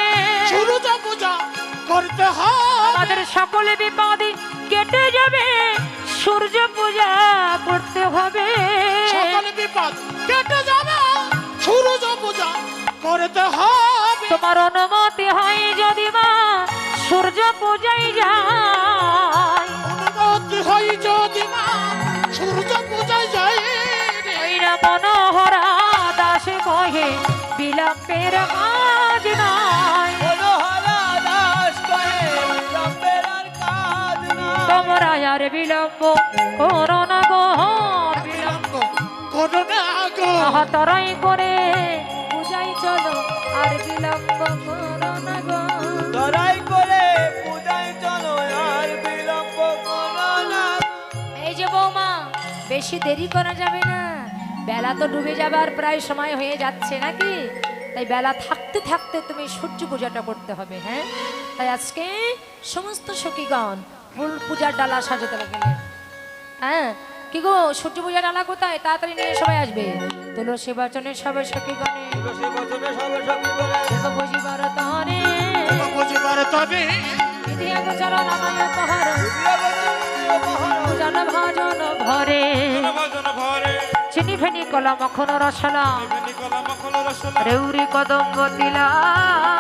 সূর্য পূজা করতে হবে, আমাদের সকল বিপদ কেটে যাবে, সূর্য পূজা করতে হবে। সকল বিপদ কেটে যাবে, সূর্য পূজা করতে হবে। তোমার অনুমতি হয় যদি মা সূর্য পূজায় যায়, অনুমতি হয় যদি মা সূর্য পূজায় যাই রে। ওইরা মনোহরা দাসে কহে বিলম্বের কাজ নাই, মনোহরা দাস কহে বিলম্বের আর কাজ নাই। তোমরা আর বিলম্ব করো না গো, বিলম্ব করো না গো, তরাই করে পূজাই চলো, আর বিলম্ব করো না গো। লড়াই করে পূজায় চলো, আর বিলম্ব করো না। এই যে বৌমা বেশি দেরি করা যাবে না, বেলা তো ডুবে যাবার প্রায় সময় হয়ে যাচ্ছে নাকি, তাই বেলা থাকতে থাকতে তুমি সূর্য পূজাটা করতে হবে। হ্যাঁ তাই আজকে সমস্ত সখীগণ ফুল পূজার ডালা সাজাতে লাগলেন। হ্যাঁ কি গো সূর্য পূজার ডালা কোথায়? তাড়াতাড়ি নিয়ে সবাই আসবে। তুলসী বচনে সবাই সখীগণে তুলসী বচনে সবে সখী বলে, দেখো বুঝিবার তরে বুঝিবার তবে বিধিয়া গোচর নামায় পহর প্রিয় বচনে মহারাজ। পূজন ভাজন ভরে ভজন ভরে চিনি ফেনি কলা মখন রসলা এখানে কলা মাখন রসলা রেউরি কদম্ব তিলা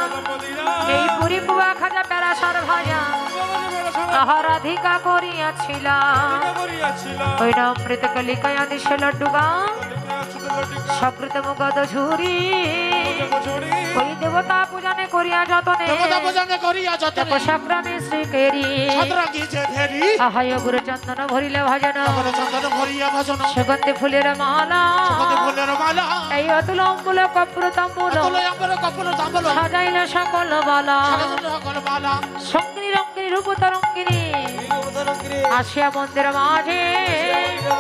কদম্বদিরা এই পুরি পুয়া খাজা প্যারাসার ভাজা আহারাধিকা করিয়াছিলাম, করিয়াছিলাম ওই অমৃত কলিকায় দিশে লড্ডুগা সকৃত মুগদ ঝুরি, ওই দেবতা পূজনে করিয়া যতনে দেবতা পূজনে করিয়া যতনে দেখো সংগ্রামী শ্রীকেরি সতরঙ্গী যে ধেরি আহায় গুরু চন্দন ভরিলে ভজন নগর চন্দন ভরিয়া ভজন সুগন্ধি ফুলের মালা সুগন্ধি ফুলের মালা এই অতুল অম্বুল কপুর তাম্বুল তুলে আম্বর কপুর তাম্বল সাজাইলে সকল বালা সাজানো সকল মালা সঙ্গিনী রঙ্গিনী রূপ তরঙ্গিনী রূপধরঙ্গিনী আসিয়া মন্দির মাঝে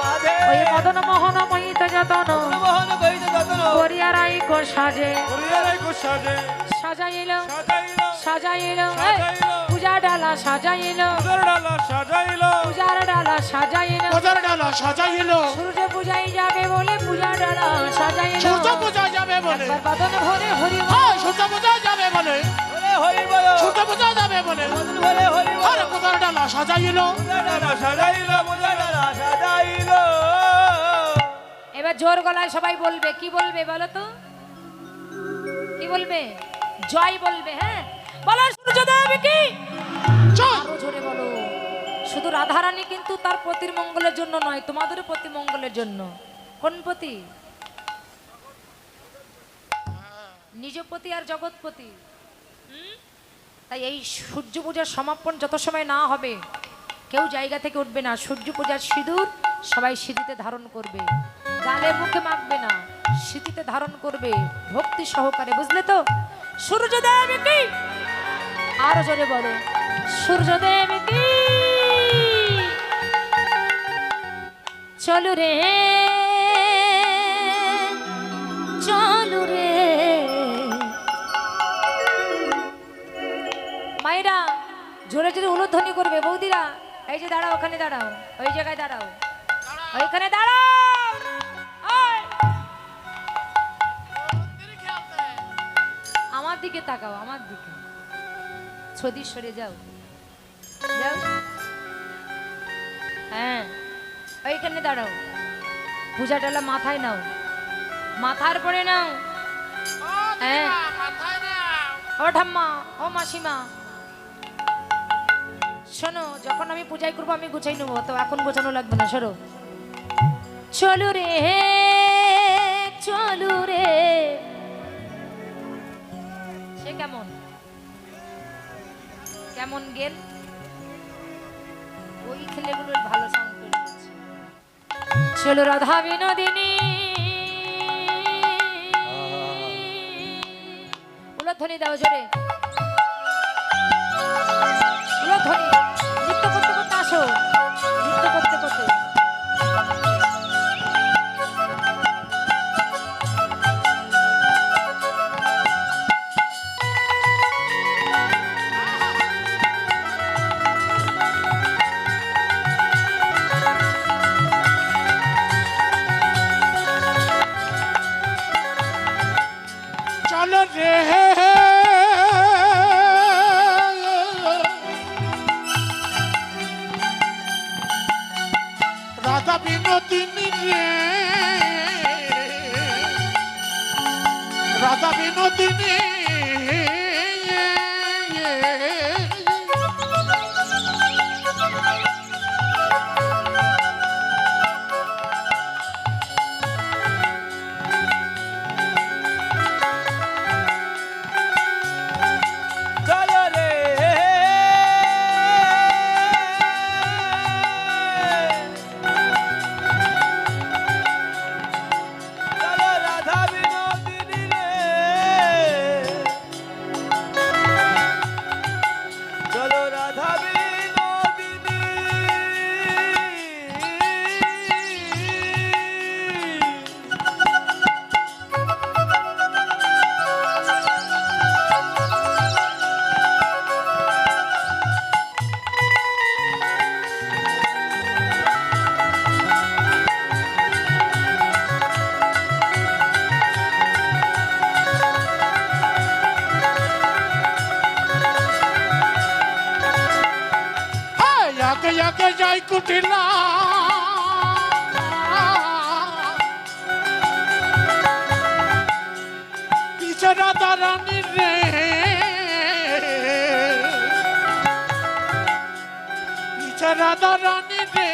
মাঝে ওই মদন মোহন মহিত যতন মোহন করিত যতন করিয়া রাইকো সাজে করিয়ারাই গো সাজে সাজাইল সাজাইল সাজাইল সাজাইল পূজা ডালা সাজাইল পূজার ডালা সাজাইল পূজার ডালা সাজাইল পূজার ডালা সাজাইলো সূর্য পূজাই যাবে বলে পূজা ডালা সাজাইল সূর্য পূজা যাবে বলে একবার বদন ভরে হরি হ্যাঁ সূর্য পূজা যাবে বলে বলে হরি বলো, সূর্য পূজা যাবে বলে বদন বলে হরি বলো। আরে পূজার ডালা সাজাইলো পূজার ডালা সাজাইল, পূজার ডালা সাজাইল। এবার জোর গলায় সবাই বলবে। কি বলবে বলো তো? কি বলবে? জয় বলবে। হ্যাঁ বলো সূর্যদেব কি চল আরো জোরে বলো। শুধু রাধারানী কিন্তু তার পতির মঙ্গলের জন্য নয়, তোমাদের প্রতি মঙ্গলের জন্য। কোন পতি? নিজ পতি আর জগৎপতি। তাই এই সূর্য পূজার সমাপন যত সময় না হবে কেউ জায়গা থেকে উঠবে না। সূর্য পূজার সিঁদুর সবাই সিঁথিতে ধারণ করবে, গালের মুখে মাখবে না, সিঁথিতে ধারণ করবে ভক্তি সহকারে, বুঝলে তো? সূর্যদেব কি আরো জোরে বলো। সূর্যদেব কি চলো রে চলো রে। মায়েরা জোরে জোরে উলুধ্বনি করবে বৌদিরা। এই যে দাঁড়াও, ওখানে দাঁড়াও, ওই জায়গায় দাঁড়াও, ওইখানে দাঁড়াও। ওই, আমার দিকে তাকাও, আমার দিকে। ছদি সরে যাও, যাও। হ্যাঁ, ওইখানে দাঁড়াও। পূজা ডালা মাথায় নাও, মাথার পরে নাও। হ্যাঁ, ও ঠাম্মা, ও মাসিমা, শোনো, যখন আমি পূজাই করবো আমি গুছাই নেবো, তো এখন গোছানো লাগবে না। সরো, চলো রে, চলো রে। সে কেমন কেমন গেল? ওই ছেলেগুলো ভালো সাউন্ড করে দিচ্ছে। চলো রাধা বিনোদিনী, উলধ্বনি দাও জোরে, উলধ্বনি। নৃত্য করতে করতে আসো, নৃত্য করতে করতে। চলো রে রাধা বিনোদিনী রে, রাধা বিনোদিনী। চলো রে, চলো রাধা বিনোদিনী রে, চলো রাধা বিনোদিনী। আগে আগে যাই কুটিলা, পিছে রাধা রানী রে, পিছে রাধা রানী রে।